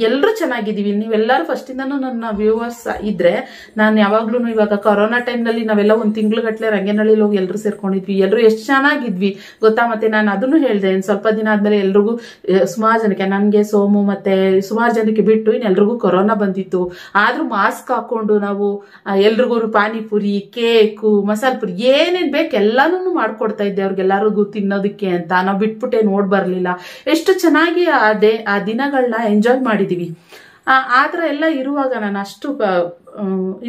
ಎಲ್ಲರೂ ಚೆನ್ನಾಗಿದ್ದೀವಿ, ನೀವೆಲ್ಲರೂ ಫಸ್ಟ್ ಇಂದಾನು ನನ್ನ ವ್ಯೂವರ್ಸ್ ಇದ್ರೆ, ನಾನು ಯಾವಾಗ್ಲೂ ಇವಾಗ ಕೊರೋನಾ ಟೈಮ್ನಲ್ಲಿ ನಾವೆಲ್ಲ ಒಂದು ತಿಂಗ್ಳುಗಟ್ಲೆ ರಂಗೇನಹಳ್ಳಿಲಿ ಹೋಗಿ ಎಲ್ಲರೂ ಸೇರ್ಕೊಂಡಿದ್ವಿ, ಎಲ್ಲರೂ ಎಷ್ಟು ಚೆನ್ನಾಗಿದ್ವಿ ಗೊತ್ತಾ. ಮತ್ತೆ ನಾನು ಅದನ್ನು ಹೇಳಿದೆ, ಸ್ವಲ್ಪ ದಿನ ಆದ್ಮೇಲೆ ಎಲ್ರಿಗೂ ಸುಮಾರು ಜನಕ್ಕೆ, ನನ್ಗೆ ಸೋಮು ಮತ್ತೆ ಸುಮಾರು ಜನಕ್ಕೆ ಬಿಟ್ಟು ಇನ್ನೆಲ್ರಿಗೂ ಕೊರೋನಾ ಬಂದಿತ್ತು. ಆದ್ರೂ ಮಾಸ್ಕ್ ಹಾಕೊಂಡು ನಾವು ಎಲ್ರಿಗೂ ಪಾನಿಪುರಿ, ಕೇಕು, ಮಸಾಲೆ ಪುರಿ ಏನೇನ್ ಬೇಕು ಎಲ್ಲಾನು ಮಾಡ್ಕೊಡ್ತಾ ಇದ್ದೆ ಅವ್ರಿಗೆಲ್ಲರಿಗೂ ತಿನ್ನೋದಕ್ಕೆ ಅಂತ. ನಾವು ಬಿಟ್ಬಿಟ್ಟೆ ನೋಡ್ ಬರ್ಲಿಲ್ಲ. ಎಷ್ಟು ಚೆನ್ನಾಗಿ ಆ ದಿನಗಳನ್ನ ಎಂಜಾಯ್ ಮಾಡಿ. ಆತರ ಎಲ್ಲ ಇರುವಾಗ ನಾನು ಅಷ್ಟು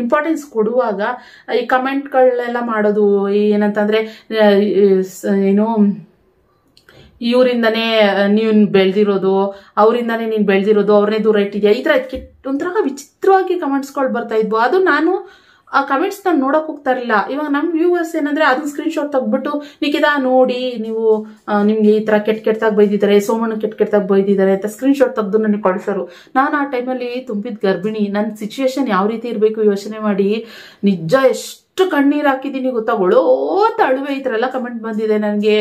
ಇಂಪಾರ್ಟೆನ್ಸ್ ಕೊಡುವಾಗ ಈ ಕಮೆಂಟ್ಗಳೆಲ್ಲ ಮಾಡೋದು ಏನಂತಂದ್ರೆ, ಏನು ಇವರಿಂದಾನೇ ನೀನ್ ಬೆಳ್ದಿರೋದು, ಅವರಿಂದಾನೇ ನೀನ್ ಬೆಳ್ದಿರೋದು, ಅವ್ರನ್ನೇ ದೂರ ಇಟ್ಟಿದ್ಯಾ, ಈ ತರ ಒಂಥರ ವಿಚಿತ್ರವಾಗಿ ಕಮೆಂಟ್ಸ್ಗಳು ಬರ್ತಾ ಇದ್ವು. ಅದು ನಾನು ಆ ಕಮೆಂಟ್ಸ್ ನಾನು ನೋಡಕ್ ಹೋಗ್ತಾ ಇರಲಿಲ್ಲ. ಇವಾಗ ನಮ್ ವ್ಯೂವರ್ಸ್ ಏನಂದ್ರೆ ಅದನ್ನ ಸ್ಕ್ರೀನ್ ಶಾಟ್ ತೆಗ್ಬಿಟ್ಟು ನಿಖಿತಾ ನೋಡಿ ನೀವು ನಿಮ್ಗೆ ಈ ತರ ಕೆಟ್ಟದಾಗ ಬೈದಿದ್ದಾರೆ, ಸೋಮಣ್ಣ ಕೆಟ್ಟದಾಗ ಬೈದಿದ್ದಾರೆ ಅಂತ ಸ್ಕ್ರೀನ್ ಶಾಟ್ ತೆಗೆದು ನನಗೆ ಕಳ್ಸೋರು. ನಾನು ಆ ಟೈಮಲ್ಲಿ ತುಂಬಿದ ಗರ್ಭಿಣಿ, ನನ್ನ ಸಿಚುವೇಶನ್ ಯಾವ ರೀತಿ ಇರಬೇಕು ಯೋಚನೆ ಮಾಡಿ ನಿಜ ಎಷ್ಟು ಕಣ್ಣೀರ್ ಹಾಕಿದೀನಿ ಗೊತ್ತಾ. ಒಳೋ ಅಂತ ಅಳುವೆ, ಈ ತರ ಎಲ್ಲ ಕಮೆಂಟ್ ಬಂದಿದೆ ನನಗೆ.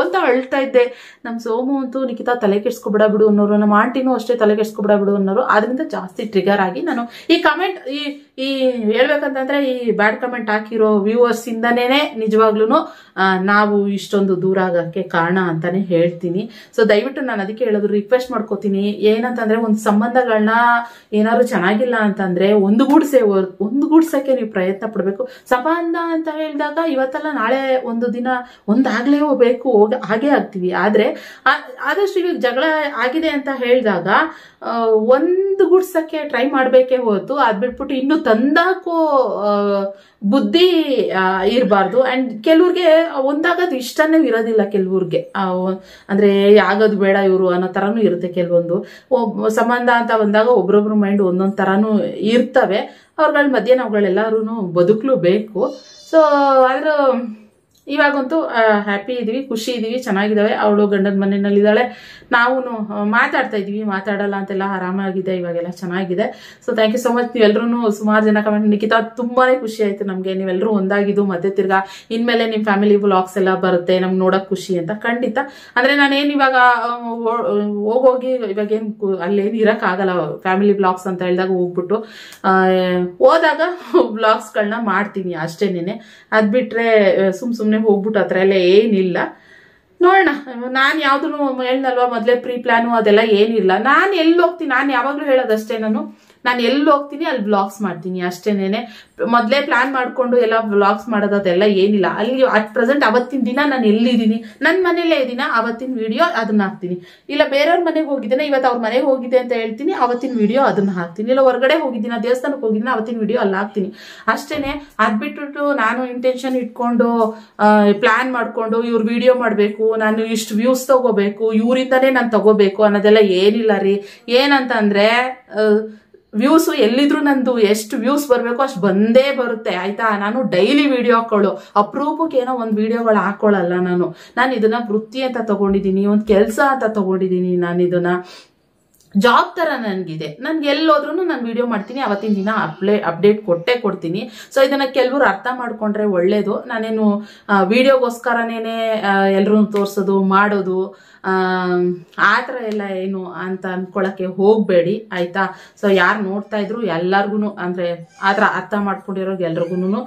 ಅಂತ ಅಳ್ತಾ ಇದ್ದೆ. ನಮ್ ಸೋಮು ಅಂತೂ ನಿಖಿತಾ ತಲೆ ಕೆಡ್ಸ್ಕೊಬಿಡ ಬಿಡು ಅನ್ನೋರು, ನಮ್ಮ ಆಂಟಿನೂ ಅಷ್ಟೇ ತಲೆ ಕೆಡ್ಸ್ಕೊಬಿಡ ಬಿಡು ಅನ್ನೋರು. ಆದ್ರಿಂದ ಜಾಸ್ತಿ ಟ್ರಿಗರ್ ಆಗಿ ನಾನು ಈ ಕಮೆಂಟ್ ಈ ಹೇಳ್ಬೇಕಂತಂದ್ರೆ ಈ ಬ್ಯಾಡ್ ಕಮೆಂಟ್ ಹಾಕಿರೋ ವ್ಯೂವರ್ಸ್ ಇಂದಾನೇನೆ ನಿಜವಾಗ್ಲೂ ನಾವು ಇಷ್ಟೊಂದು ದೂರ ಆಗಕ್ಕೆ ಕಾರಣ ಅಂತಾನೆ ಹೇಳ್ತೀನಿ. ಸೊ ದಯವಿಟ್ಟು ನಾನು ಅದಕ್ಕೆ ಹೇಳೋದು, ರಿಕ್ವೆಸ್ಟ್ ಮಾಡ್ಕೋತೀನಿ. ಏನಂತಂದ್ರೆ ಒಂದು ಸಂಬಂಧಗಳನ್ನ ಏನಾದ್ರು ಚೆನ್ನಾಗಿಲ್ಲ ಅಂತಂದ್ರೆ ಒಂದುಗೂಡ್ಸಕ್ಕೆ ನೀವು ಪ್ರಯತ್ನ ಪಡ್ಬೇಕು. ಸಂಬಂಧ ಅಂತ ಹೇಳಿದಾಗ ಇವತ್ತಲ್ಲ ನಾಳೆ ಒಂದು ದಿನ ಒಂದಾಗ್ಲೇ ಹೋಗ್ಬೇಕು, ಹಾಗೆ ಆಗ್ತೀವಿ. ಆದ್ರೆ ಆದಷ್ಟು ಇವಾಗ ಜಗಳ ಆಗಿದೆ ಅಂತ ಹೇಳಿದಾಗ ಒಂದು ಗುಡ್ಸಕ್ಕೆ ಟ್ರೈ ಮಾಡ್ಬೇಕೇ ಹೊರತು ಅದ್ ಬಿಟ್ಬಿಟ್ಟು ಇನ್ನು ತಂದಾಕೋ ಬುದ್ಧಿ ಇರಬಾರ್ದು. ಅಂಡ್ ಕೆಲವ್ರಿಗೆ ಒಂದಾಗೋದು ಇಷ್ಟನೇ ಇರೋದಿಲ್ಲ, ಕೆಲವ್ರಿಗೆ ಅಂದ್ರೆ ಆಗೋದು ಬೇಡ ಇವರು ಅನ್ನೋ ತರಾನು ಇರುತ್ತೆ. ಕೆಲವೊಂದು ಸಂಬಂಧ ಅಂತ ಬಂದಾಗ ಒಬ್ರೊಬ್ರು ಮೈಂಡ್ ಒಂದೊಂದ್ ತರಾನು ಇರ್ತವೆ. ಅವ್ರಗಳ ಮಧ್ಯೆ ನಾವುಗಳೆಲ್ಲರೂ ಬದುಕಲು ಬೇಕು. ಸೊ ಆದ್ರ ಇವಾಗಂತೂ ಹ್ಯಾಪಿ ಇದೀವಿ, ಖುಷಿ ಇದೀವಿ, ಚೆನ್ನಾಗಿದ್ದಾವೆ. ಅವಳು ಗಂಡನ ಮನೆಯಲ್ಲಿದ್ದಾಳೆ, ನಾವು ಮಾತಾಡ್ತಾ ಇದೀವಿ, ಮಾತಾಡಲ್ಲ ಅಂತೆಲ್ಲ ಆರಾಮಾಗಿದೆ, ಇವಾಗೆಲ್ಲ ಚೆನ್ನಾಗಿದೆ. So thank you so much. ನೀವೆಲ್ಲರೂ ಸುಮಾರು ಜನ ಕಮೆಂಟ್, ನಿಖಿತಾ ತುಂಬಾನೇ ಖುಷಿ ಆಯ್ತು ನಮ್ಗೆ, ನೀವೆಲ್ಲರೂ ಒಂದಾಗಿದ್ದು, ಮತ್ತೆ ತಿರ್ಗಾ ಇನ್ಮೇಲೆ ನಿಮ್ ಫ್ಯಾಮಿಲಿ ವ್ಲಾಗ್ಸ್ ಎಲ್ಲ ಬರುತ್ತೆ ನಮ್ಗೆ ನೋಡಕ್ ಖುಷಿ ಅಂತ. ಖಂಡಿತ ಅಂದ್ರೆ ನಾನೇನ್ ಇವಾಗ ಹೋಗೋಗಿ ಇವಾಗೇನ್ ಅಲ್ಲೇನು ಇರಕ್ ಆಗಲ್ಲ. ಫ್ಯಾಮಿಲಿ ವ್ಲಾಗ್ಸ್ ಅಂತ ಹೇಳಿದಾಗ ಹೋಗ್ಬಿಟ್ಟು ಹೋದಾಗ ವ್ಲಾಗ್ಸ್ಗಳನ್ನ ಮಾಡ್ತೀನಿ ಅಷ್ಟೇನೇನೆ. ಅದ್ ಬಿಟ್ರೆ ಸುಮ್ನೆ ಹೋಗ್ಬಿಟ್ಟು ಹತ್ರ ಎಲ್ಲ ಏನಿಲ್ಲ. ನೋಡೋಣ, ನಾನು ಯಾವ್ದು ಹೇಳ್ನಲ್ವಾ ಮೊದ್ಲೇ ಪ್ರೀ ಪ್ಲಾನು ಅದೆಲ್ಲ ಏನಿಲ್ಲ. ನಾನು ಎಲ್ಲಿ ಹೋಗ್ತೀನಿ, ನಾನು ಯಾವಾಗ್ಲೂ ಹೇಳೋದಷ್ಟೇ, ನಾನು ಎಲ್ಲಿ ಹೋಗ್ತೀನಿ ಅಲ್ಲಿ ವ್ಲಾಗ್ಸ್ ಮಾಡ್ತೀನಿ ಅಷ್ಟೇನೇನೆ. ಮೊದ್ಲೇ ಪ್ಲಾನ್ ಮಾಡ್ಕೊಂಡು ಎಲ್ಲ ವ್ಲಾಗ್ಸ್ ಮಾಡೋದೆಲ್ಲ ಏನಿಲ್ಲ. ಅಲ್ಲಿ ಅಟ್ ಪ್ರೆಸೆಂಟ್ ಅವತ್ತಿನ ದಿನ ನಾನು ಎಲ್ಲಿದ್ದೀನಿ, ನನ್ನ ಮನೇಲೇ ಇದ್ದೀನ, ಅವತ್ತಿನ ವಿಡಿಯೋ ಅದನ್ನ ಹಾಕ್ತೀನಿ. ಇಲ್ಲ ಬೇರೆಯವ್ರ ಮನೆಗೆ ಹೋಗಿದ್ದೇನೆ, ಇವತ್ತು ಅವ್ರ ಮನೆಗೆ ಹೋಗಿದೆ ಅಂತ ಹೇಳ್ತೀನಿ, ಅವತ್ತಿನ ವಿಡಿಯೋ ಅದನ್ನ ಹಾಕ್ತೀನಿ. ಇಲ್ಲ ಹೊರಗಡೆ ಹೋಗಿದ್ದೀನಿ, ದೇವಸ್ಥಾನಕ್ಕೆ ಹೋಗಿದ್ದೀನಿ, ಅವತ್ತಿನ ವಿಡಿಯೋ ಅಲ್ಲಿ ಹಾಕ್ತೀನಿ ಅಷ್ಟೇನೆ. ಅದ್ಬಿಟ್ಟು ನಾನು ಇಂಟೆನ್ಷನ್ ಇಟ್ಕೊಂಡು ಪ್ಲಾನ್ ಮಾಡ್ಕೊಂಡು ಇವ್ರ ವಿಡಿಯೋ ಮಾಡ್ಬೇಕು, ನಾನು ಇಷ್ಟು ವ್ಯೂಸ್ ತಗೋಬೇಕು, ಇವರಿಂದಾನೇ ನಾನು ತಗೋಬೇಕು ಅನ್ನೋದೆಲ್ಲ ಏನಿಲ್ಲ ರೀ. ಏನಂತ ಅಂದ್ರೆ ವ್ಯೂಸ್ ಎಲ್ಲಿದ್ರು ನಂದು ಎಷ್ಟು ವ್ಯೂಸ್ ಬರ್ಬೇಕು ಅಷ್ಟು ಬಂದೇ ಬರುತ್ತೆ, ಆಯ್ತಾ. ನಾನು ಡೈಲಿ ವಿಡಿಯೋ ಹಾಕೊಳ್ಳು, ಅಪರೂಪಕ್ಕೆ ಏನೋ ಒಂದು ವಿಡಿಯೋಗಳು ಹಾಕೊಳ್ಳಲ್ಲ. ನಾನು ಇದನ್ನ ವೃತ್ತಿ ಅಂತ ತಗೊಂಡಿದ್ದೀನಿ, ಒಂದು ಕೆಲಸ ಅಂತ ತಗೊಂಡಿದ್ದೀನಿ ನಾನು ಇದನ್ನ. ಜಾಬ್ ತರ ನನ್ಗಿದೆ. ನನ್ಗೆ ಎಲ್ಲೋದ್ರೂ ನಾನು ವಿಡಿಯೋ ಮಾಡ್ತೀನಿ, ಅವತ್ತಿನ ದಿನ ಅಪ್ಡೇಟ್ ಕೊಡ್ತೀನಿ. ಸೊ ಇದನ್ನ ಕೆಲವರು ಅರ್ಥ ಮಾಡ್ಕೊಂಡ್ರೆ ಒಳ್ಳೇದು. ನಾನೇನು ವಿಡಿಯೋಗೋಸ್ಕರನೇನೆ ಎಲ್ರೂ ತೋರ್ಸೋದು ಮಾಡೋದು ಆತರ ಎಲ್ಲ ಏನು ಅಂತ ಅನ್ಕೊಳಕ್ಕೆ ಹೋಗ್ಬೇಡಿ ಆಯ್ತಾ. ಸೊ ಯಾರು ನೋಡ್ತಾ ಇದ್ರು ಎಲ್ಲಾರ್ಗು ಅಂದ್ರೆ ಆತರ ಅರ್ಥ ಮಾಡ್ಕೊಂಡಿರೋರ್ಗೆ ಎಲ್ರಿಗೂ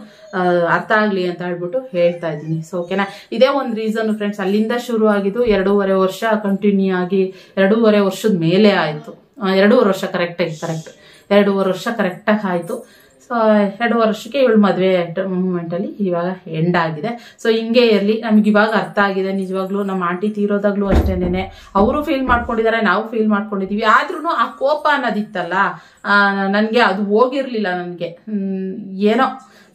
ಅರ್ಥ ಆಗ್ಲಿ ಅಂತ ಹೇಳ್ಬಿಟ್ಟು ಹೇಳ್ತಾ ಇದ್ದೀನಿ. ಸೊ ಓಕೆನಾ, ಇದೇ ಒಂದು ರೀಸನ್ ಫ್ರೆಂಡ್ಸ್. ಅಲ್ಲಿಂದ ಶುರು ಆಗಿದ್ದು 2.5 ವರ್ಷ ಕಂಟಿನ್ಯೂ ಆಗಿ 2.5 ವರ್ಷದ ಮೇಲೆ ಆಯ್ತು. 2.5 ವರ್ಷ ಕರೆಕ್ಟ್ 2.5 ವರ್ಷ ಕರೆಕ್ಟಾಗಿ ಆಯ್ತು. ಸೊ 2 ವರ್ಷಕ್ಕೆ ಇವಳು ಮದುವೆ ಮೂಮೆಂಟ್ ಅಲ್ಲಿ ಇವಾಗ ಎಂಡ್ ಆಗಿದೆ. ಸೊ ಹಿಂಗೆ ಇರ್ಲಿ, ನಮ್ಗೆ ಇವಾಗ ಅರ್ಥ ಆಗಿದೆ ನಿಜವಾಗ್ಲೂ. ನಮ್ಮ ಆಂಟಿ ತೀರೋದಾಗ್ಲೂ ಅಷ್ಟೇನೆ ಅವರು ಫೀಲ್ ಮಾಡ್ಕೊಂಡಿದ್ದಾರೆ, ನಾವು ಫೀಲ್ ಮಾಡ್ಕೊಂಡಿದೀವಿ. ಆದ್ರೂ ಆ ಕೋಪ ಅನ್ನೋದಿತ್ತಲ್ಲ ನನ್ಗೆ ಅದು ಹೋಗಿರ್ಲಿಲ್ಲ. ನನ್ಗೆ ಏನೋ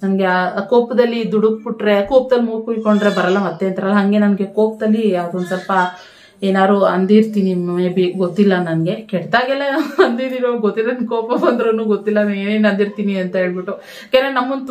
ನನ್ಗೆ ಆ ಕೋಪದಲ್ಲಿ ದುಡುಕ್ಬಿಟ್ರೆ, ಕೋಪದಲ್ಲಿ ಮೂಗು ಕುಯ್ಕೊಂಡ್ರೆ ಬರಲ್ಲ ಮತ್ತೆ ಅಂತಾರಲ್ಲ, ಹಂಗೆ ನನ್ಗೆ ಕೋಪದಲ್ಲಿ ಅದೊಂದ್ ಸ್ವಲ್ಪ ಏನಾರು ಅಂದಿರ್ತೀನಿ ಮೇ ಬಿ, ಗೊತ್ತಿಲ್ಲ ನನ್ಗೆ. ಕೆಟ್ಟದಾಗೆಲ್ಲ ಅಂದಿದಿರೋ ಗೊತ್ತಿಲ್ಲ, ನನ್ ಕೋಪ ಬಂದ್ರೂ ಗೊತ್ತಿಲ್ಲ ನಾನು ಏನೇನ್ ಅಂದಿರ್ತೀನಿ ಅಂತ ಹೇಳ್ಬಿಟ್ಟು. ಯಾಕಂದ್ರೆ ನಮ್ಮನ್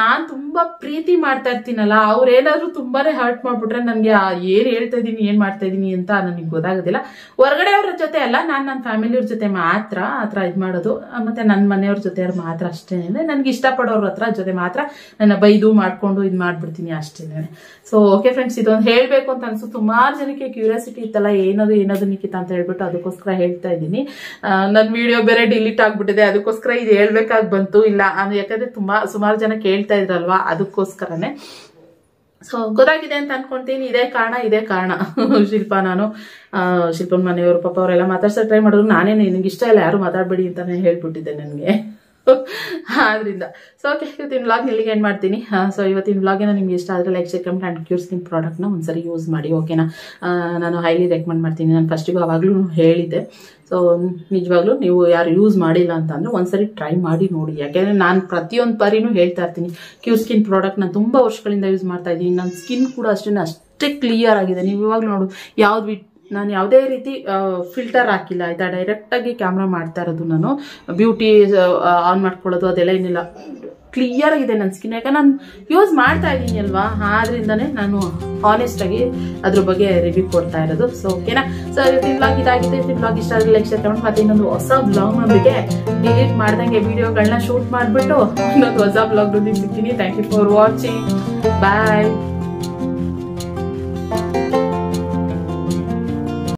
ನಾನ್ ತುಂಬಾ ಪ್ರೀತಿ ಮಾಡ್ತಾ ಇರ್ತೀನಲ್ಲ, ಅವ್ರೇನಾದ್ರು ತುಂಬಾನೇ ಹರ್ಟ್ ಮಾಡ್ಬಿಟ್ರೆ ನನ್ಗೆ ಏನ್ ಹೇಳ್ತಾ ಇದೀನಿ ಏನ್ ಮಾಡ್ತಾ ಇದೀನಿ ಅಂತ ನನಗೆ ಗೊತ್ತಾಗೋದಿಲ್ಲ. ಹೊರಗಡೆ ಅವ್ರ ಜೊತೆ ಅಲ್ಲ, ನಾನ್ ನನ್ನ ಫ್ಯಾಮಿಲಿಯವ್ರ ಜೊತೆ ಮಾತ್ರ ಆತರ ಇದ್ ಮಾಡೋದು, ಮತ್ತೆ ನನ್ನ ಮನೆಯವ್ರ ಜೊತೆ ಮಾತ್ರ ಅಷ್ಟೇನೆ. ನನ್ಗೆ ಇಷ್ಟಪಡೋರ ಜೊತೆ ಮಾತ್ರ ನನ್ನ ಬೈದು ಮಾಡ್ಕೊಂಡು ಇದ್ ಮಾಡ್ಬಿಡ್ತೀನಿ ಅಷ್ಟೇನೆ. ಸೊ ಓಕೆ ಫ್ರೆಂಡ್ಸ್, ಇದೊಂದು ಹೇಳ್ಬೇಕು ಅಂತ ಅನ್ಸು. ಸುಮಾರು ಜನಕ್ಕೆ ಕ್ಯೂರಿಯಾಸಿಟಿ ಇತ್ತಲ್ಲ ಏನದು ನಿಖಿತ ಅಂತ ಹೇಳ್ಬಿಟ್ಟು, ಅದಕ್ಕೋಸ್ಕರ ಹೇಳ್ತಾ ಇದ್ದೀನಿ. ನನ್ ವಿಡಿಯೋ ಬೇರೆ ಡಿಲೀಟ್ ಆಗ್ಬಿಟ್ಟಿದೆ, ಅದಕ್ಕೋಸ್ಕರ ಇದು ಹೇಳ್ಬೇಕಾಗಿ ಬಂತು. ಇಲ್ಲ ಯಾಕಂದ್ರೆ ಸುಮಾರು ಜನ ಕೇಳ್ತಾ ಇದ್ರಲ್ವಾ, ಅದಕ್ಕೋಸ್ಕರನೇ. ಸೊ ಗೊತ್ತಾಗಿದೆ ಅಂತ ಅನ್ಕೊಂತೀನಿ. ಇದೇ ಕಾರಣ ಶಿಲ್ಪನ್ ಮನೆಯವರು ಪಾಪ ಅವರೆಲ್ಲ ಮಾತಾಡ್ಸೋ ಟ್ರೈ ಮಾಡಿದ್ರು. ನಾನೇ ನಿನ್ಗೆ ಇಷ್ಟ ಇಲ್ಲ ಯಾರು ಮಾತಾಡ್ಬೇಡಿ ಅಂತಾನೆ ಹೇಳ್ಬಿಟ್ಟಿದ್ದೆ ನನ್ಗೆ ಆದ್ರಿಂದ. ಸೊ ಓಕೆ, ಇವತ್ತಿನ ವ್ಲಾಗ್ ಇಲ್ಲಿಗೆ ಎಂಡ್ ಮಾಡ್ತೀನಿ. ಸೊ ಇವತ್ತಿನ ವ್ಲಾಗಿನ ನಿಮ್ಗೆ ಇಷ್ಟ ಆದ್ರೆ like, share, comment and cure skin ಪ್ರಾಡಕ್ಟ್ನ ಒಂದ್ಸರಿ ಯೂಸ್ ಮಾಡಿ ಓಕೆನಾ. ನಾನು ಹೈಲಿ ರೆಕಮೆಂಡ್ ಮಾಡ್ತೀನಿ. ನಾನು ಫಸ್ಟಿಗೂ ಅವಾಗ್ಲೂ ಹೇಳಿದ್ದೆ. ಸೊ ನಿಜವಾಗ್ಲೂ ನೀವು ಯಾರು ಯೂಸ್ ಮಾಡಿಲ್ಲ ಅಂತ ಅಂದ್ರೆ ಒಂದ್ಸರಿ ಟ್ರೈ ಮಾಡಿ ನೋಡಿ. ಯಾಕೆಂದ್ರೆ ನಾನು ಪ್ರತಿಯೊಂದು ಬಾರಿನೂ ಹೇಳ್ತಾ ಇರ್ತೀನಿ, ಕ್ಯೂರ್ ಸ್ಕಿನ್ ಪ್ರಾಡಕ್ಟ್ ನಾನು ತುಂಬಾ ವರ್ಷಗಳಿಂದ ಯೂಸ್ ಮಾಡ್ತಾ ಇದ್ದೀನಿ. ನನ್ನ ಸ್ಕಿನ್ ಕೂಡ ಅಷ್ಟೇ ಕ್ಲಿಯರ್ ಆಗಿದೆ. ನೀವು ಇವಾಗ್ಲೂ ನೋಡು, ನಾನು ಯಾವುದೇ ರೀತಿ ಫಿಲ್ಟರ್ ಹಾಕಿಲ್ಲ ಆಯ್ತಾ. ಡೈರೆಕ್ಟ್ ಆಗಿ ಕ್ಯಾಮ್ರಾ ಮಾಡ್ತಾ ಇರೋದು. ನಾನು ಬ್ಯೂಟಿ ಆನ್ ಮಾಡ್ಕೊಳ್ಳೋದು ಅದೆಲ್ಲ ಏನಿಲ್ಲ, ಕ್ಲಿಯರ್ ಆಗಿದೆ ನನ್ನ ಸ್ಕಿನ್. ಯಾಕಂದ್ರೆ ನಾನು ಯೂಸ್ ಮಾಡ್ತಾ ಇದ್ದೀನಿ ಅಲ್ವಾ, ಆದ್ರಿಂದಾನೇ ನಾನು ಆನೆಸ್ಟ್ ಆಗಿ ಅದ್ರ ಬಗ್ಗೆ ರಿವ್ಯೂ ಕೊಡ್ತಾ ಇರೋದು. ಸೊ ಓಕೆನಾ. ಸೊ ಇವತ್ತಿನ ವ್ಲಾಗ್ ಇದಾಗಿದೆ. ಇವತ್ತಿನ ವ್ಲಾಗ್ ಇಷ್ಟ ಆದ್ರೆ ಲೈಕ್, ಶೇರ್, ಕಮೆಂಟ್. ಮತ್ತೆ ಇನ್ನೊಂದು ಹೊಸ ವ್ಲಾಗ್ ನೊಂದಿಗೆ ಡಿಲೀಟ್ ಮಾಡ್ದಂಗೆ ವಿಡಿಯೋಗಳನ್ನ ಶೂಟ್ ಮಾಡ್ಬಿಟ್ಟು ಇನ್ನೊಂದು ಹೊಸ ವ್ಲಾಗ್ ನೊಂದಿಗೆ ಸಿಗ್ತೀನಿ. Thank you for watching. Bye.